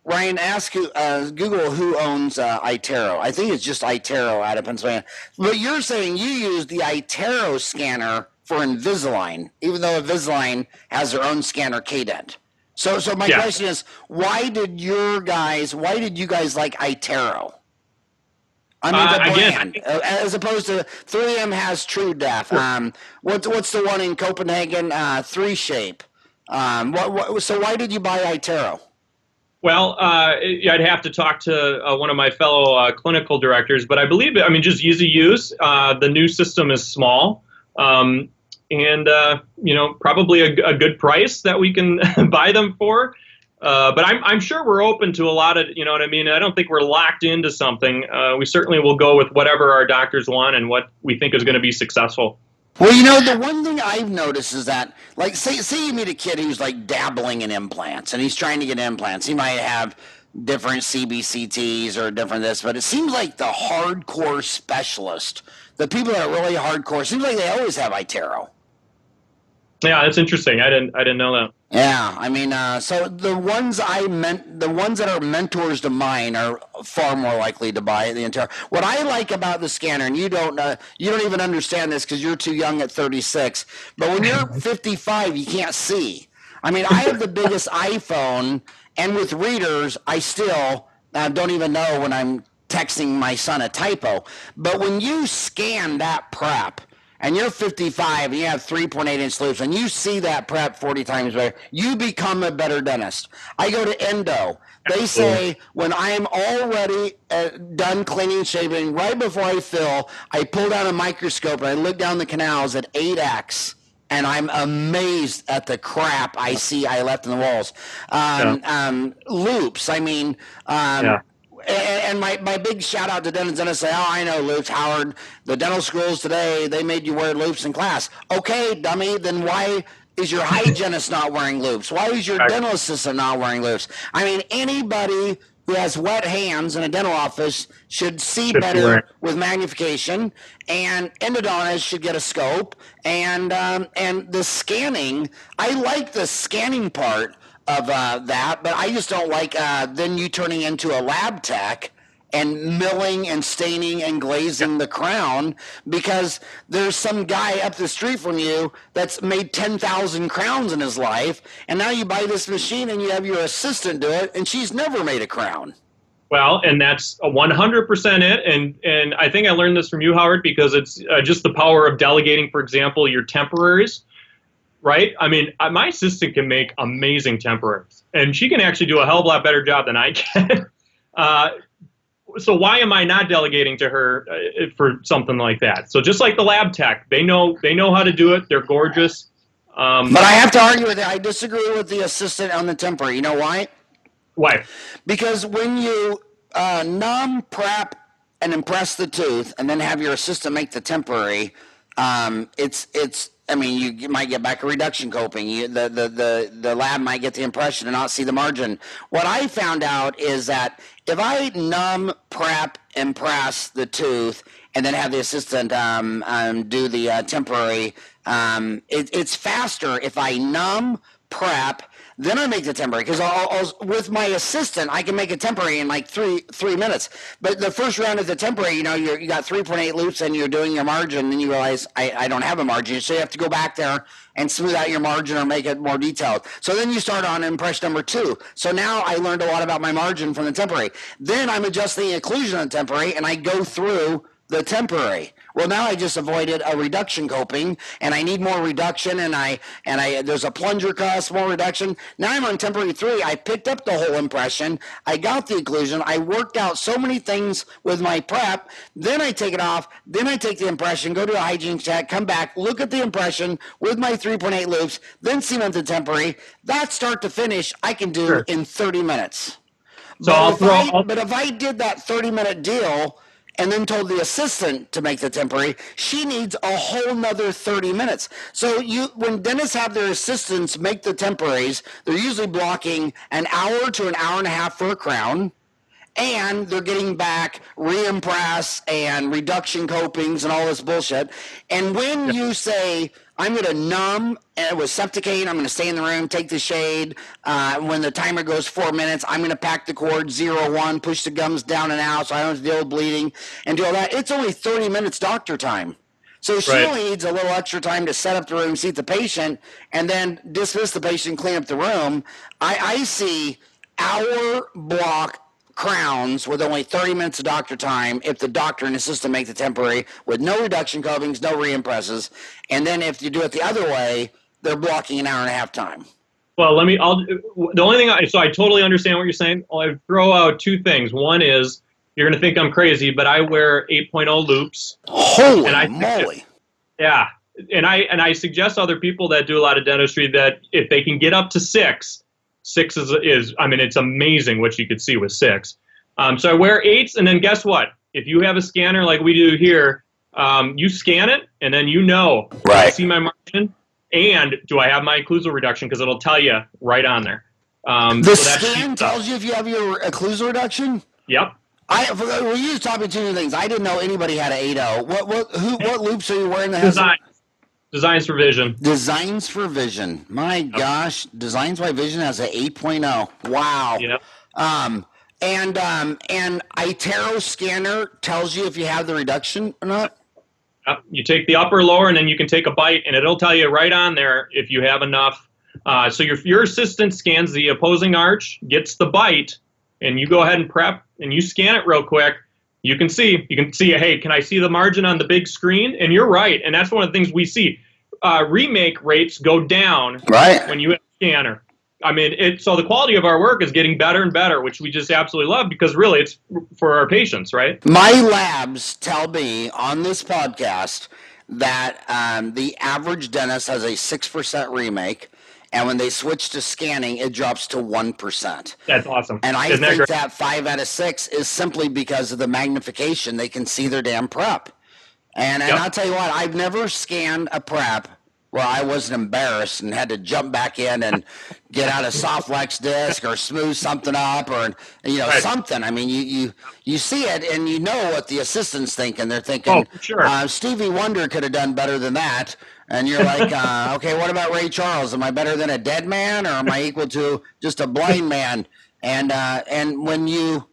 Ryan, ask Google who owns iTero. I think it's just iTero out of Pennsylvania. But you're saying you use the iTero scanner for Invisalign, even though Invisalign has their own scanner, K-Dent. So my question is, why did you guys like iTero? I mean, the brand, as opposed to 3M has True Depth. What's the one in Copenhagen? 3Shape. So why did you buy iTero? Well, I'd have to talk to one of my fellow clinical directors, but I believe, just easy use. The new system is small, and probably a good price that we can buy them for. But I'm sure we're open to a lot of, you know what I mean? I don't think we're locked into something. We certainly will go with whatever our doctors want and what we think is going to be successful. Well, the one thing I've noticed is that, like, say you meet a kid who's like dabbling in implants and he's trying to get implants. He might have different CBCTs or different this, but it seems like the hardcore specialist, the people that are really hardcore, seems like they always have iTero. Yeah, that's interesting. I didn't know that. Yeah, I mean, so the ones that are mentors to mine are far more likely to buy the entire. What I like about the scanner, and you don't even understand this because you're too young at 36. But when you're 55, you can't see. I mean, I have the biggest iPhone, and with readers, I still don't even know when I'm texting my son a typo. But when you scan that prep, and you're 55 and you have 3.8-inch loops and you see that prep 40 times better, you become a better dentist. I go to endo. They say when I'm already done cleaning, shaving, right before I fill, I pull down a microscope and I look down the canals at 8x. And I'm amazed at the crap I see I left in the walls. Loops, I mean, and my big shout out to dentists say, oh, I know loops, Howard. The dental schools today, they made you wear loops in class. Okay, dummy, then why is your hygienist not wearing loops? Why is your dental assistant not wearing loops? I mean, anybody who has wet hands in a dental office should see better with magnification, and endodontists should get a scope, and the scanning. I like the scanning part of that, but I just don't like then you turning into a lab tech and milling and staining and glazing the crown, because there's some guy up the street from you that's made 10,000 crowns in his life, and now you buy this machine and you have your assistant do it, and she's never made a crown. Well, and that's 100% it, and I think I learned this from you, Howard, because it's just the power of delegating, for example, your temporaries, right? I mean, my assistant can make amazing temporaries, and she can actually do a hell of a lot better job than I can. So why am I not delegating to her for something like that? So just like the lab tech, they know how to do it. They're gorgeous. But I have to argue with it. I disagree with the assistant on the temporary. You know why? Why? Because when you numb, prep, and impress the tooth, and then have your assistant make the temporary, it's. I mean, you might get back a reduction coping. The lab might get the impression and not see the margin. What I found out is that if I numb, prep, impress the tooth, and then have the assistant do the temporary, it's faster if I numb, prep, then I make the temporary, because with my assistant, I can make a temporary in like three minutes. But the first round of the temporary, you got 3.8 loops and you're doing your margin, and you realize I don't have a margin. So you have to go back there and smooth out your margin or make it more detailed. So then you start on impression number 2. So now I learned a lot about my margin from the temporary. Then I'm adjusting the occlusion on the temporary, and I go through the temporary. Well, now I just avoided a reduction coping, and I need more reduction, and I there's a plunger cost, more reduction. Now I'm on temporary 3. I picked up the whole impression. I got the occlusion. I worked out so many things with my prep. Then I take it off. Then I take the impression, go to a hygiene check, come back, look at the impression with my 3.8 loops, then cement the temporary. That start to finish, I can do in 30 minutes. So but if I did that 30-minute deal and then told the assistant to make the temporary, she needs a whole nother 30 minutes. So when dentists have their assistants make the temporaries, they're usually blocking an hour to an hour and a half for a crown, and they're getting back reimpress and reduction copings and all this bullshit. And when you say, I'm going to numb with Septicaine, I'm going to stay in the room, take the shade. When the timer goes 4 minutes, I'm going to pack the cord 0-1, push the gums down and out so I don't have to deal with bleeding and do all that. It's only 30 minutes doctor time. So she only needs a little extra time to set up the room, seat the patient, and then dismiss the patient, clean up the room. I see hour block crowns with only 30 minutes of doctor time if the doctor and assistant make the temporary with no reduction copings, no reimpresses. And then if you do it the other way, they're blocking an hour and a half time. Well, the only thing, so I totally understand what you're saying. I'll throw out 2 things. One is, you're going to think I'm crazy, but I wear 8.0 loops. Holy moly. Yeah. And I suggest other people that do a lot of dentistry that if they can get up to 6 is I mean, it's amazing what you could see with 6. So I wear 8s, and then guess what? If you have a scanner like we do here, you scan it, and then I see my margin, and do I have my occlusal reduction, because it'll tell you right on there. The scan tells you if you have your occlusal reduction? Yep. We used to talk about 2 things. I didn't know anybody had an 8.0. What loops are you wearing that has Designs for Vision. Designs for Vision. My gosh, Designs by Vision has an 8.0. Wow. Yep. And iTero scanner tells you if you have the reduction or not? You take the upper, lower, and then you can take a bite, and it'll tell you right on there if you have enough. So your assistant scans the opposing arch, gets the bite, and you go ahead and prep, and you scan it real quick. You can see, hey, can I see the margin on the big screen? And you're right. And that's one of the things we see. Remake rates go down Right. when you have a scanner. I mean, so the quality of our work is getting better and better, which we just absolutely love because really it's for our patients, right? My labs tell me on this podcast that the average dentist has a 6% remake, and when they switch to scanning, it drops to 1%. That's awesome. And I Isn't that think great? that 5 out of 6 is simply because of the magnification. They can see their damn prep. And Yep. I'll tell you what, I've never scanned a prep where I wasn't embarrassed and had to jump back in and get out a Softlex disc or smooth something up or Right. something. I mean, you see it and you know what the assistant's thinking. They're thinking, Oh, for sure. Stevie Wonder could have done better than that. And you're like, okay, what about Ray Charles? Am I better than a dead man or am I equal to just a blind man? And when you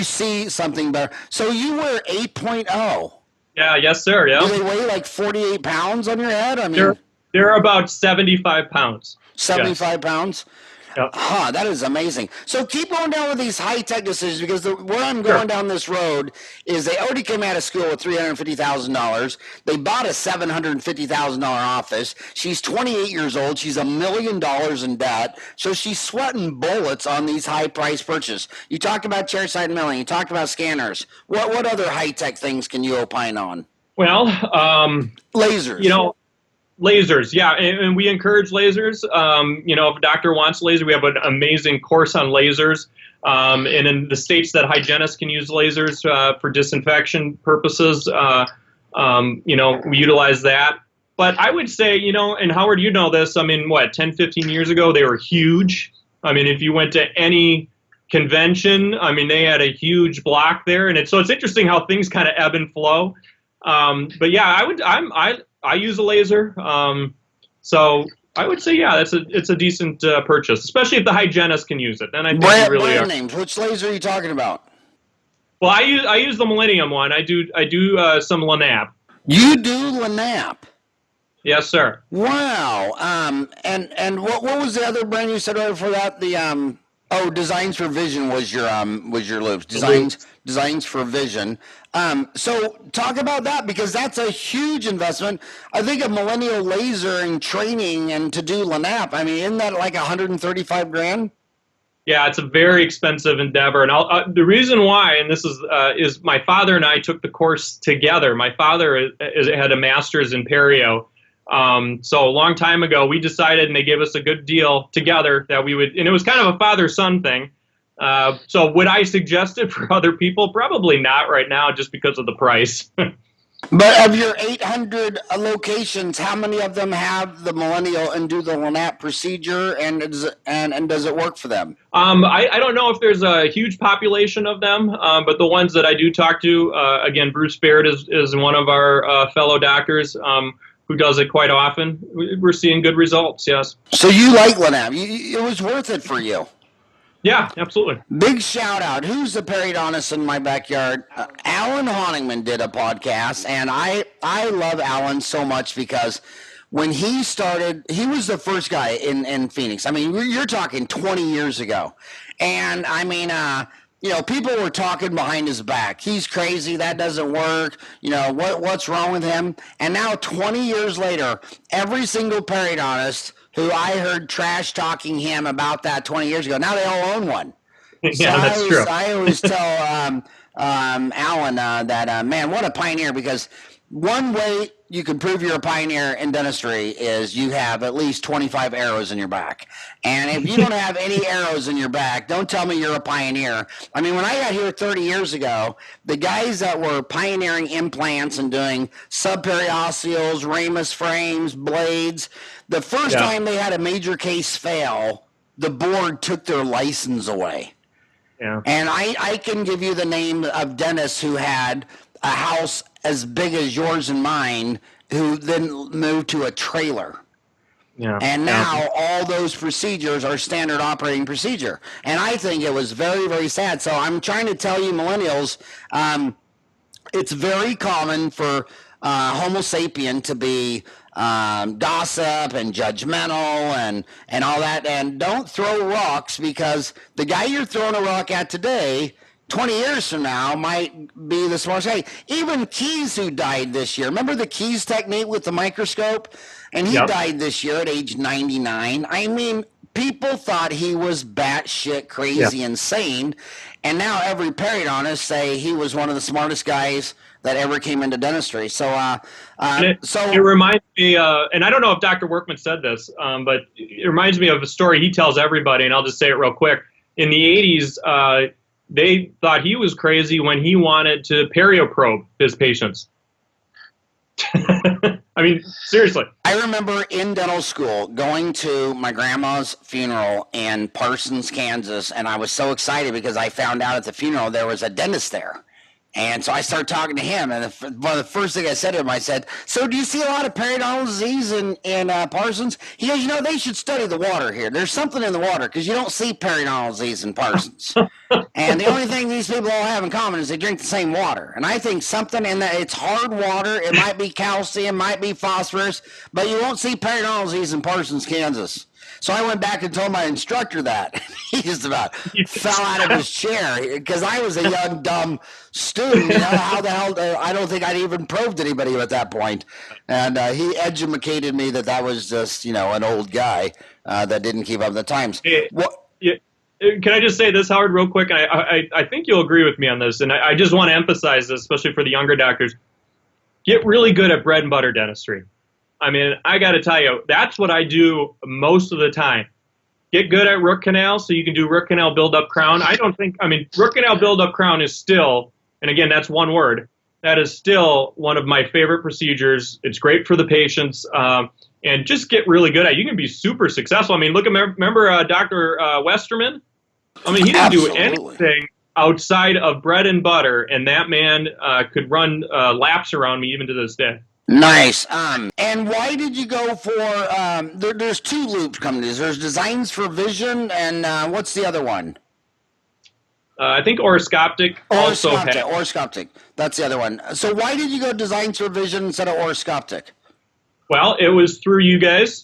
see something better, so you were 8.0. Yeah, yes, sir. Yeah. Do they weigh like 48 pounds on your head? I mean, They're about 75 pounds. 75 pounds? Yep. Huh, that is amazing. So keep going down with these high-tech decisions because where I'm going down this road is they already came out of school with $350,000. They bought a $750,000 office. She's 28 years old. She's $1 million in debt. So she's sweating bullets on these high-price purchases. You talked about chairside milling. You talked about scanners. What other high-tech things can you opine on? Well, Lasers. Lasers, yeah, and we encourage lasers. If a doctor wants laser, we have an amazing course on lasers. And in the states that hygienists can use lasers for disinfection purposes, we utilize that. But I would say, and Howard, you know this, 10, 15 years ago, they were huge. I mean, if you went to any convention, they had a huge block there. And so it's interesting how things kind of ebb and flow. But yeah, I use a laser, so I would say, yeah, it's a decent purchase, especially if the hygienist can use it. Then I think brand names. Which laser are you talking about? Well, I use the Millennium one. I do some Lanap. You do Lanap? Yes, sir. Wow. And what was the other brand you said right before that? The Designs for Vision was your loops. Designs for Vision. So talk about that because that's a huge investment. I think a millennial laser and training and to do Lanap. Isn't that like 135 grand? Yeah, it's a very expensive endeavor, and the reason why, and this is my father and I took the course together. My father had a master's in perio. So a long time ago, we decided, and they gave us a good deal together that we would, and it was kind of a father-son thing. So would I suggest it for other people? Probably not right now, just because of the price. But of your 800 locations, how many of them have the millennial and do the Lanap procedure, and does it work for them? I don't know if there's a huge population of them, but the ones that I do talk to, again, Bruce Barrett is one of our fellow doctors. Who does it quite often. We're seeing good results, yes. So you like Lanap. It was worth it for you. Yeah, absolutely. Big shout out. Who's the periodontist in my backyard? Alan Honigman did a podcast, and I love Alan so much because when he started, he was the first guy in Phoenix. You're talking 20 years ago. And people were talking behind his back. He's crazy. That doesn't work. What's wrong with him? And now 20 years later, every single periodontist who I heard trash talking him about that 20 years ago, now they all own one. Yeah, that's true. I always tell Alan that, man, what a pioneer, because one way you can prove you're a pioneer in dentistry is you have at least 25 arrows in your back. And if you don't have any arrows in your back, don't tell me you're a pioneer. When I got here 30 years ago, the guys that were pioneering implants and doing subperiosteals, ramus frames, blades, the first time they had a major case fail, the board took their license away. Yeah. And I can give you the name of dentists who had a house as big as yours and mine who then moved to a trailer. Yeah. And now all those procedures are standard operating procedure. And I think it was very, very sad. So I'm trying to tell you millennials, it's very common for Homo sapien to be gossip and judgmental and all that. And don't throw rocks, because the guy you're throwing a rock at today 20 years from now might be the smartest guy. Even Keys, who died this year. Remember the Keys technique with the microscope? And he Yep. died this year at age 99. I mean, people thought he was batshit crazy insane. And now every periodontist say he was one of the smartest guys that ever came into dentistry. So, it reminds me, and I don't know if Dr. Workman said this, but it reminds me of a story he tells everybody, and I'll just say it real quick. In the 80s, they thought he was crazy when he wanted to perioprobe his patients. I mean, seriously. I remember in dental school going to my grandma's funeral in Parsons, Kansas, and I was so excited because I found out at the funeral there was a dentist there. And so I started talking to him, and one of the first things I said to him, I said, "So do you see a lot of periodontal disease in Parsons?" He goes, they should study the water here. There's something in the water because you don't see periodontal disease in Parsons. And the only thing these people all have in common is they drink the same water. And I think something in that, it's hard water, it might be calcium, might be phosphorus, but you won't see periodontal disease in Parsons, Kansas. So I went back and told my instructor that. He just about fell out of his chair because I was a young, dumb student. How the hell? I don't think I'd even probed anybody at that point. And he educated me that was just, an old guy that didn't keep up with the times. Can I just say this, Howard, real quick? And I think you'll agree with me on this. And I just want to emphasize this, especially for the younger doctors. Get really good at bread and butter dentistry. I mean, I got to tell you, that's what I do most of the time. Get good at root canal so you can do root canal build-up crown. Root canal build-up crown is still, and again, that's one word, that is still one of my favorite procedures. It's great for the patients, and just get really good at it. You can be super successful. I mean, remember Dr. Westerman? I mean, he didn't do anything outside of bread and butter, and that man could run laps around me even to this day. Nice. And why did you go for, there's two loop companies. There's Designs for Vision, and what's the other one? I think Oroscoptic also had. Oroscoptic. That's the other one. So why did you go Designs for Vision instead of Oroscoptic? Well, it was through you guys.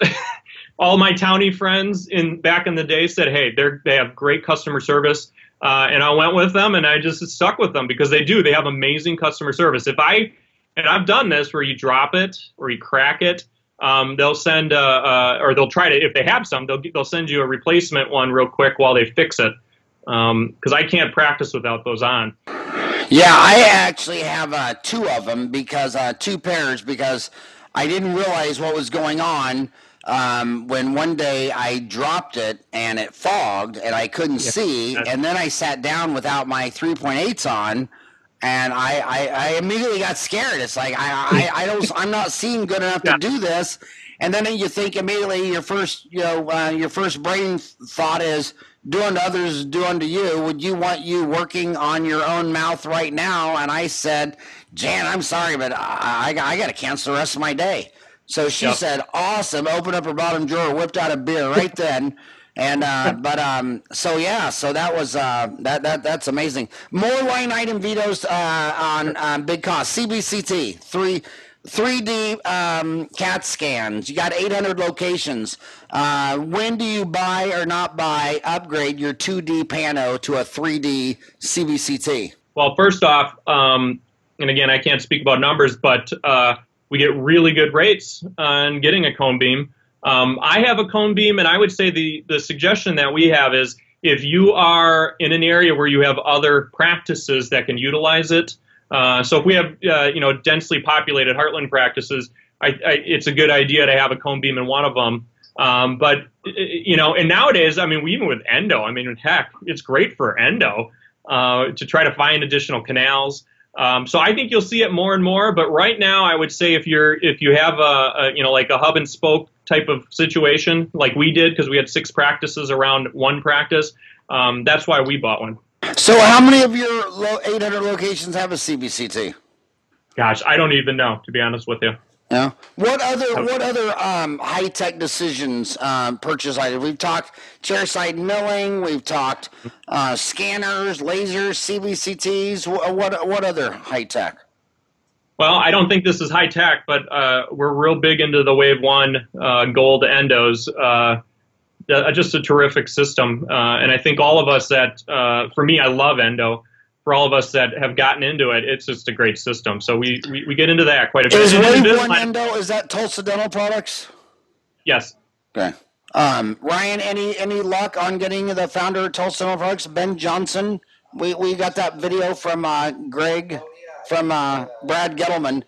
All my townie friends back in the day said, hey, they have great customer service. And I went with them, and I just stuck with them because they do. They have amazing customer service. And I've done this where you drop it or you crack it. They'll send, or they'll try to, if they have some, they'll send you a replacement one real quick while they fix it. Because I can't practice without those on. Yeah, I actually have two of them because two pairs because I didn't realize what was going on when one day I dropped it and it fogged and I couldn't see, and then I sat down without my 3.8s on. And I immediately got scared. It's like I'm not seeing good enough to do this. And then you think immediately your first brain thought is do unto others, do unto you. Would you want you working on your own mouth right now? And I said, Jan, I'm sorry, but I got to cancel the rest of my day. So she said, awesome. Opened up her bottom drawer, whipped out a beer right then. And so that was that's amazing. More line item vetoes on big cost. CBCT 3D CAT scans. You got 800 locations. When do you buy or not buy upgrade your 2D pano to a 3D CBCT? Well, first off, and again, I can't speak about numbers, but we get really good rates on getting a cone beam. I have a cone beam, and I would say the suggestion that we have is if you are in an area where you have other practices that can utilize it. So if we have, densely populated Heartland practices, it's a good idea to have a cone beam in one of them. But and nowadays, I mean, even with endo, I mean, heck, it's great for endo to try to find additional canals. So I think you'll see it more and more. But right now, I would say if you have like a hub and spoke type of situation like we did, because we had 6 practices around one practice, that's why we bought one. So how many of your 800 locations have a CBCT? Gosh, I don't even know, to be honest with you. Yeah. What other high tech decisions purchase items? We've talked chairside milling. We've talked scanners, lasers, CBCTs. What other high tech? Well, I don't think this is high tech, but we're real big into the Wave 1 gold endos. Just a terrific system, and I think all of us for me, I love endo. for all of us that have gotten into it, it's just a great system. So we get into that quite a bit. Is And Wave One Invisalign- Endo, is that Tulsa Dental Products? Yes. Okay. Ryan, any luck on getting the founder of Tulsa Dental Products, Ben Johnson? We got that video from Greg, from Brad Gettleman.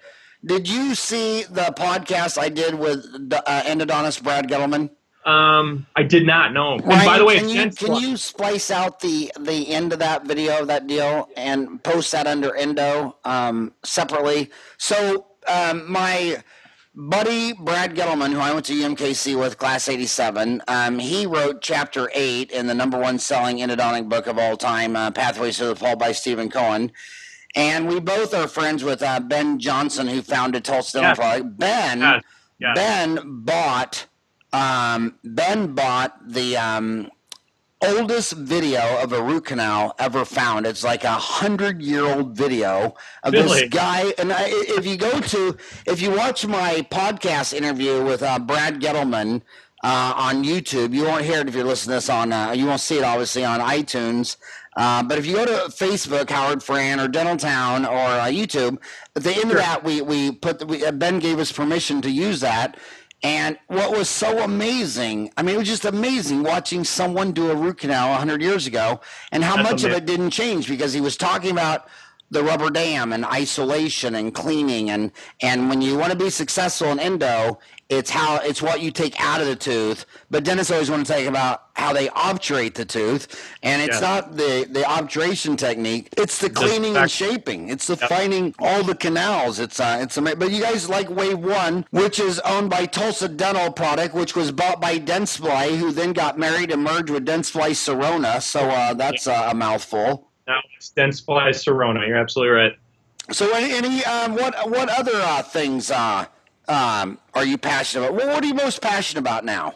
Did you see the podcast I did with endodontist Brad Gettleman? I did not know. Ryan, And by the way, can you splice out the end of that video of that deal and post that under Endo separately? So my buddy Brad Gettleman, who I went to UMKC with, class 87, he wrote chapter 8 in the #1 selling endodontic book of all time, Pathways to the Fall by Stephen Cohen. And we both are friends with Ben Johnson, who founded Tulsa Dental Product. Ben bought the oldest video of a root canal ever found. It's like 100-year-old video of this guy. And if you watch my podcast interview with Brad Gettleman on YouTube, you won't hear it if you're listening to this on, you won't see it obviously on iTunes. But if you go to Facebook, Howard Farran, or Dental Town, or YouTube, at the end of that, Ben gave us permission to use that. And what was so amazing, I mean, it was just amazing watching someone do a root canal 100 years ago, and how much of it didn't change, because he was talking about the rubber dam and isolation and cleaning, and when you want to be successful in endo, it's what you take out of the tooth. But dentists always want to talk about how they obturate the tooth, and it's not the obturation technique; it's the cleaning and shaping. It's the finding all the canals. It's amazing. But you guys like Wave One, which is owned by Tulsa Dental Product, which was bought by Dentsply, who then got married and merged with Dentsply Sirona. So that's a mouthful. No, it's Dentsply Sirona. You're absolutely right. So what other things are you passionate about? What are you most passionate about now?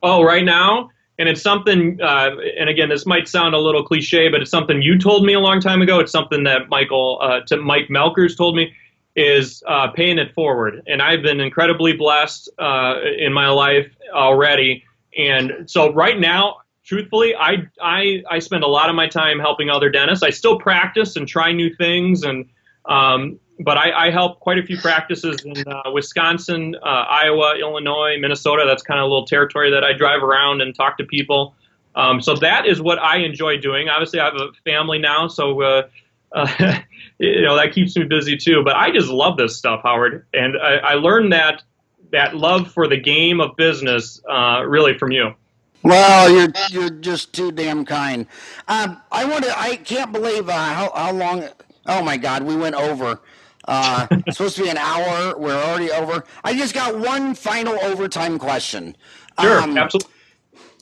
Oh, right now, and it's something. And again, this might sound a little cliche, but it's something you told me a long time ago. It's something that Mike Melkers told me, is paying it forward. And I've been incredibly blessed in my life already. And so right now, truthfully, I spend a lot of my time helping other dentists. I still practice and try new things, but I help quite a few practices in Wisconsin, Iowa, Illinois, Minnesota. That's kind of a little territory that I drive around and talk to people. So that is what I enjoy doing. Obviously, I have a family now, so that keeps me busy too. But I just love this stuff, Howard, and I learned that love for the game of business really from you. Well, you're just too damn kind. I can't believe how long. Oh my God, we went over. It's supposed to be an hour. We're already over. I just got one final overtime question. Sure, absolutely.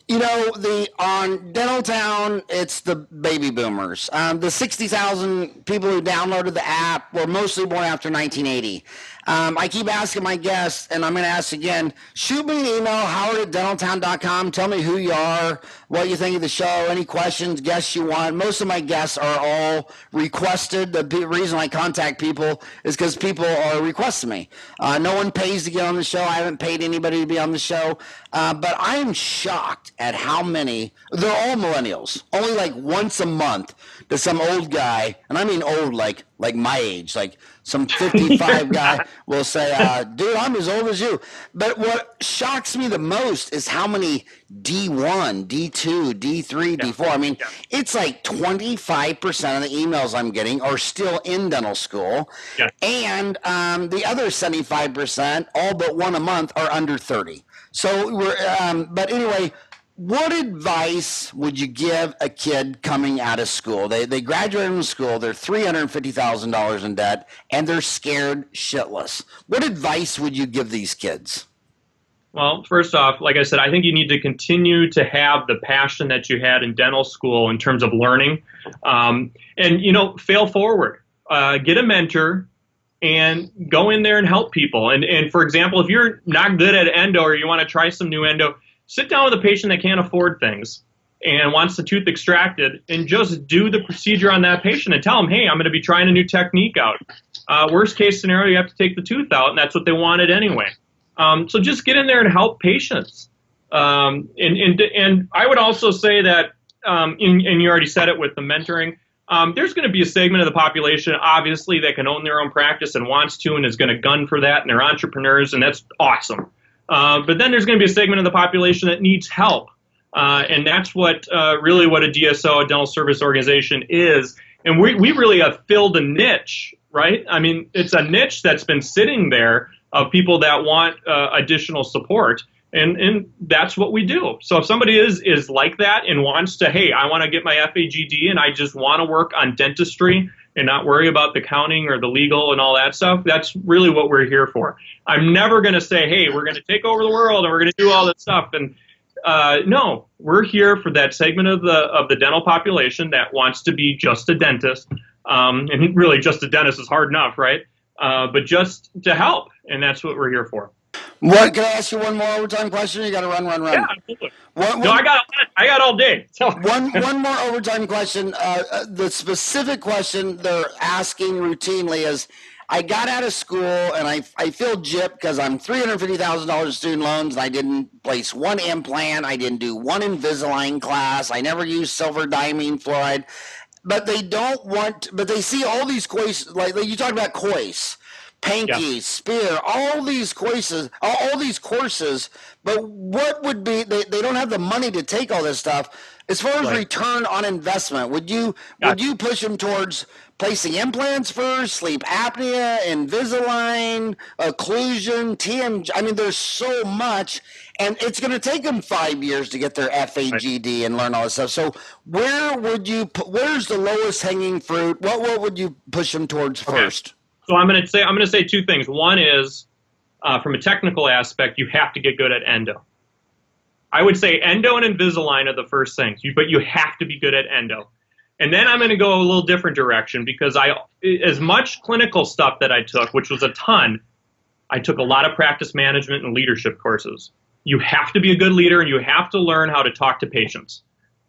You know, on Dental Town, it's the baby boomers. The 60,000 people who downloaded the app were mostly born after 1980. I keep asking my guests, and I'm going to ask again, shoot me an email, howard@dentaltown.com. Tell me who you are, what you think of the show, any questions, guests you want. Most of my guests are all requested. The reason I contact people is because people are requesting me. No one pays to get on the show. I haven't paid anybody to be on the show. But I am shocked at how many, they're all millennials. Only like once a month does some old guy, and I mean old like my age, like some 55 guy will say, dude, I'm as old as you. But what shocks me the most is how many D1, D2, D3, D4. I mean, it's like 25% of the emails I'm getting are still in dental school. Yeah. And the other 75%, all but one a month, are under 30. So but anyway, what advice would you give a kid coming out of school? They graduate from school, they're $350,000 in debt, and they're scared shitless. What advice would you give these kids? Well, first off, like I said, I think you need to continue to have the passion that you had in dental school in terms of learning. And, fail forward. Get a mentor and go in there and help people. And for example, if you're not good at endo or you want to try some new endo, sit down with a patient that can't afford things and wants the tooth extracted, and just do the procedure on that patient and tell them, hey, I'm going to be trying a new technique out. Worst case scenario, you have to take the tooth out, and that's what they wanted anyway. So just get in there and help patients. And I would also say that, and you already said it with the mentoring, There's going to be a segment of the population, obviously, that can own their own practice and wants to and is going to gun for that, and they're entrepreneurs, and that's awesome. But then there's going to be a segment of the population that needs help. And that's what really what a DSO, a dental service organization, is. And we really have filled a niche, right? I mean, it's a niche that's been sitting there of people that want additional support. And that's what we do. So if somebody is like that and wants to, hey, I want to get my FAGD and I just want to work on dentistry and not worry about the accounting or the legal and all that stuff, that's really what we're here for. I'm never going to say, hey, we're going to take over the world and we're going to do all this stuff. And no, we're here for that segment of the dental population that wants to be just a dentist. And really just a dentist is hard enough, right? But just to help. And that's what we're here for. What, can I ask you one more overtime question? You got to run. Yeah, absolutely. No, I got all day. So. one more overtime question. The specific question they're asking routinely is, I got out of school and I feel gypped because I'm $350,000 student loans and I didn't place one implant. I didn't do one Invisalign class. I never used silver diamine fluoride. But they don't want, but they see all these courses, like you talked about course. Panky, Spear, all these courses, but what would be, they don't have the money to take all this stuff. As far as return on investment, would you push them towards placing implants first, sleep apnea, Invisalign, occlusion, TMJ? I mean, there's so much, and it's going to take them 5 years to get their FAGD and learn all this stuff. So where's the lowest hanging fruit? What would you push them towards first? So I'm going to say two things. One is, from a technical aspect, you have to get good at endo. I would say endo and Invisalign are the first things, but you have to be good at endo. And then I'm going to go a little different direction because as much clinical stuff that I took, which was a ton, I took a lot of practice management and leadership courses. You have to be a good leader and you have to learn how to talk to patients.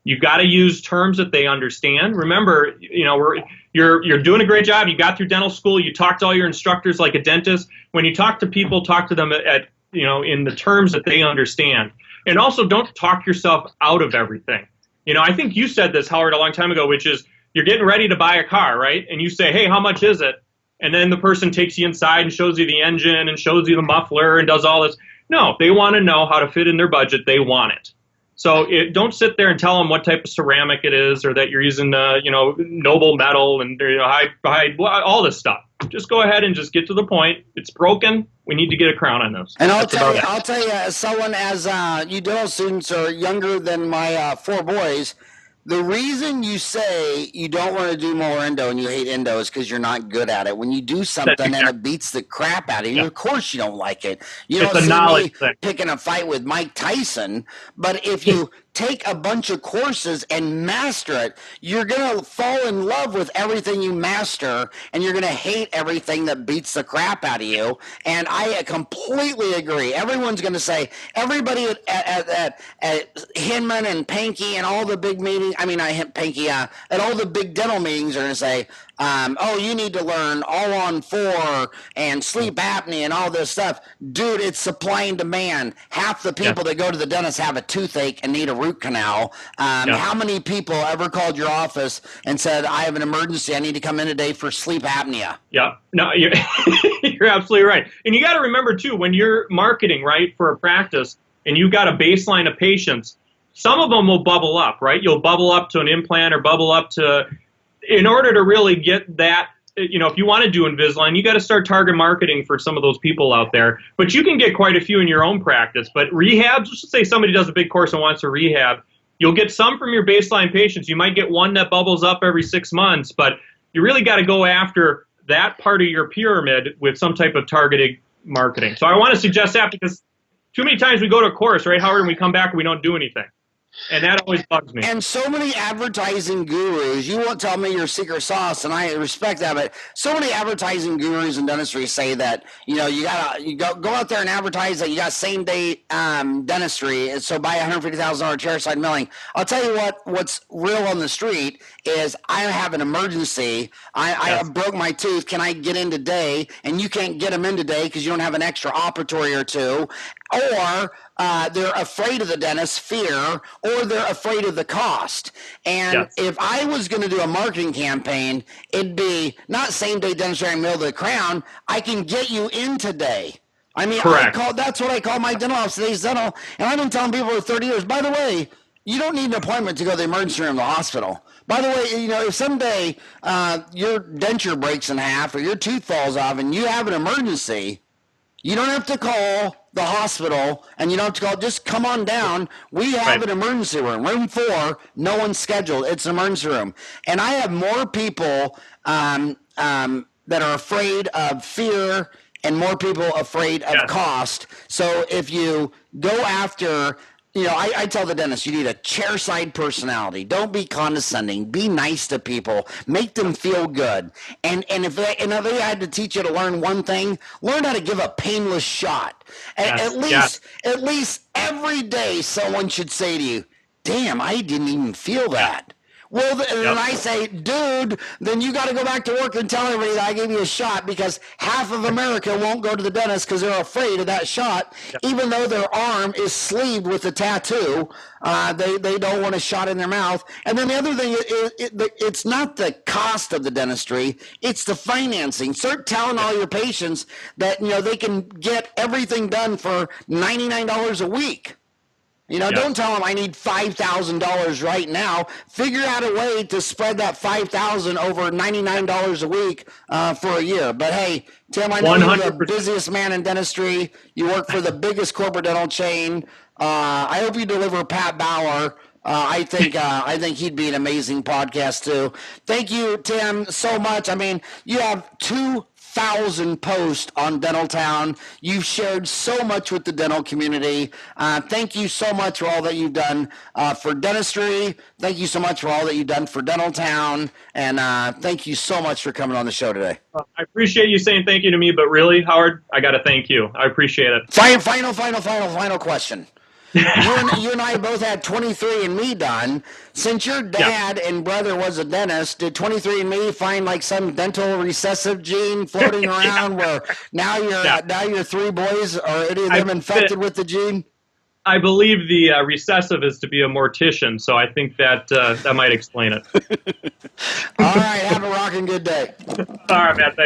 You've got to use terms that they understand. Remember, you're doing a great job. You got through dental school. You talk to all your instructors like a dentist. When you talk to people, talk to them in the terms that they understand. And also, don't talk yourself out of everything. I think you said this, Howard, a long time ago, which is you're getting ready to buy a car, right? And you say, hey, how much is it? And then the person takes you inside and shows you the engine and shows you the muffler and does all this. No, they want to know how to fit in their budget. They want it. So don't sit there and tell them what type of ceramic it is or that you're using, noble metal and high, all this stuff. Just go ahead and just get to the point. It's broken. We need to get a crown on those. And I'll tell you, as someone as you dental students are younger than my 4 boys, the reason you say you don't want to do more endo and you hate endo is because you're not good at it. When you do something and it beats the crap out of you, of course you don't like it. You don't see me picking a fight with Mike Tyson, but if you take a bunch of courses and master it, you're going to fall in love with everything you master, and you're going to hate everything that beats the crap out of you. And I completely agree. Everyone's going to say, everybody at Hinman and Panky and all the big meetings, at all the big dental meetings are going to say, you need to learn all on 4 and sleep apnea and all this stuff. Dude, it's supply and demand. Half the people that go to the dentist have a toothache and need a root canal. How many people ever called your office and said, I have an emergency, I need to come in today for sleep apnea? Yeah, no, you're absolutely right. And you got to remember too, when you're marketing, right, for a practice and you've got a baseline of patients, some of them will bubble up, right? You'll bubble up to an implant or bubble up to, in order to really get that, if you want to do Invisalign, you got to start target marketing for some of those people out there. But you can get quite a few in your own practice. But rehab, just say somebody does a big course and wants to rehab, you'll get some from your baseline patients. You might get one that bubbles up every 6 months, but you really got to go after that part of your pyramid with some type of targeted marketing. So I want to suggest that because too many times we go to a course, right, Howard, and we come back and we don't do anything. And that always bugs me. And so many advertising gurus, you won't tell me your secret sauce, and I respect that, but so many advertising gurus in dentistry say that, you go out there and advertise that you got same day dentistry, and so buy $150,000 chairside milling. I'll tell you what's real on the street is I have an emergency. I broke my tooth. Can I get in today? And you can't get them in today because you don't have an extra operatory or two. Or they're afraid of the dentist, fear, or they're afraid of the cost. And if I was going to do a marketing campaign, it'd be not same day dentistry in the middle of the crown. I can get you in today. I mean, that's what I call my dental office, Today's Dental. And I've been telling people for 30 years, by the way, you don't need an appointment to go to the emergency room of the hospital. By the way, if someday your denture breaks in half or your tooth falls off and you have an emergency, you don't have to call the hospital and you don't have to call, just come on down. We have an emergency room, room 4, no one's scheduled. It's an emergency room. And I have more people that are afraid of fear and more people afraid of cost. So if you go after, I tell the dentist, you need a chairside personality. Don't be condescending. Be nice to people. Make them feel good. And if they had to teach you to learn one thing, learn how to give a painless shot. At least every day someone should say to you, damn, I didn't even feel that. Well, then I say, dude, then you got to go back to work and tell everybody that I gave you a shot, because half of America won't go to the dentist because they're afraid of that shot, even though their arm is sleeved with a tattoo. They don't want a shot in their mouth. And then the other thing is, it's not the cost of the dentistry, it's the financing. Start telling all your patients that they can get everything done for $99 a week. Don't tell them I need $5,000 right now. Figure out a way to spread that $5,000 over $99 a week for a year. But hey, Tim, I know 100%. You're the busiest man in dentistry. You work for the biggest corporate dental chain. I hope you deliver Pat Bauer. I think he'd be an amazing podcast too. Thank you, Tim, so much. I mean, you have 2,000 posts on Dental Town. You've shared so much with the dental community. Thank you so much for all that you've done for dentistry. Thank you so much for all that you've done for Dental Town. And thank you so much for coming on the show today. I appreciate you saying thank you to me, but really, Howard, I got to thank you. I appreciate it. Final question. You and I both had 23andMe done. Since your dad and brother was a dentist, did 23andMe find like some dental recessive gene floating around where now your 3 boys, are any of them infected with the gene? I believe the recessive is to be a mortician, so I think that that might explain it. All right, have a rocking good day. All right, man, thanks.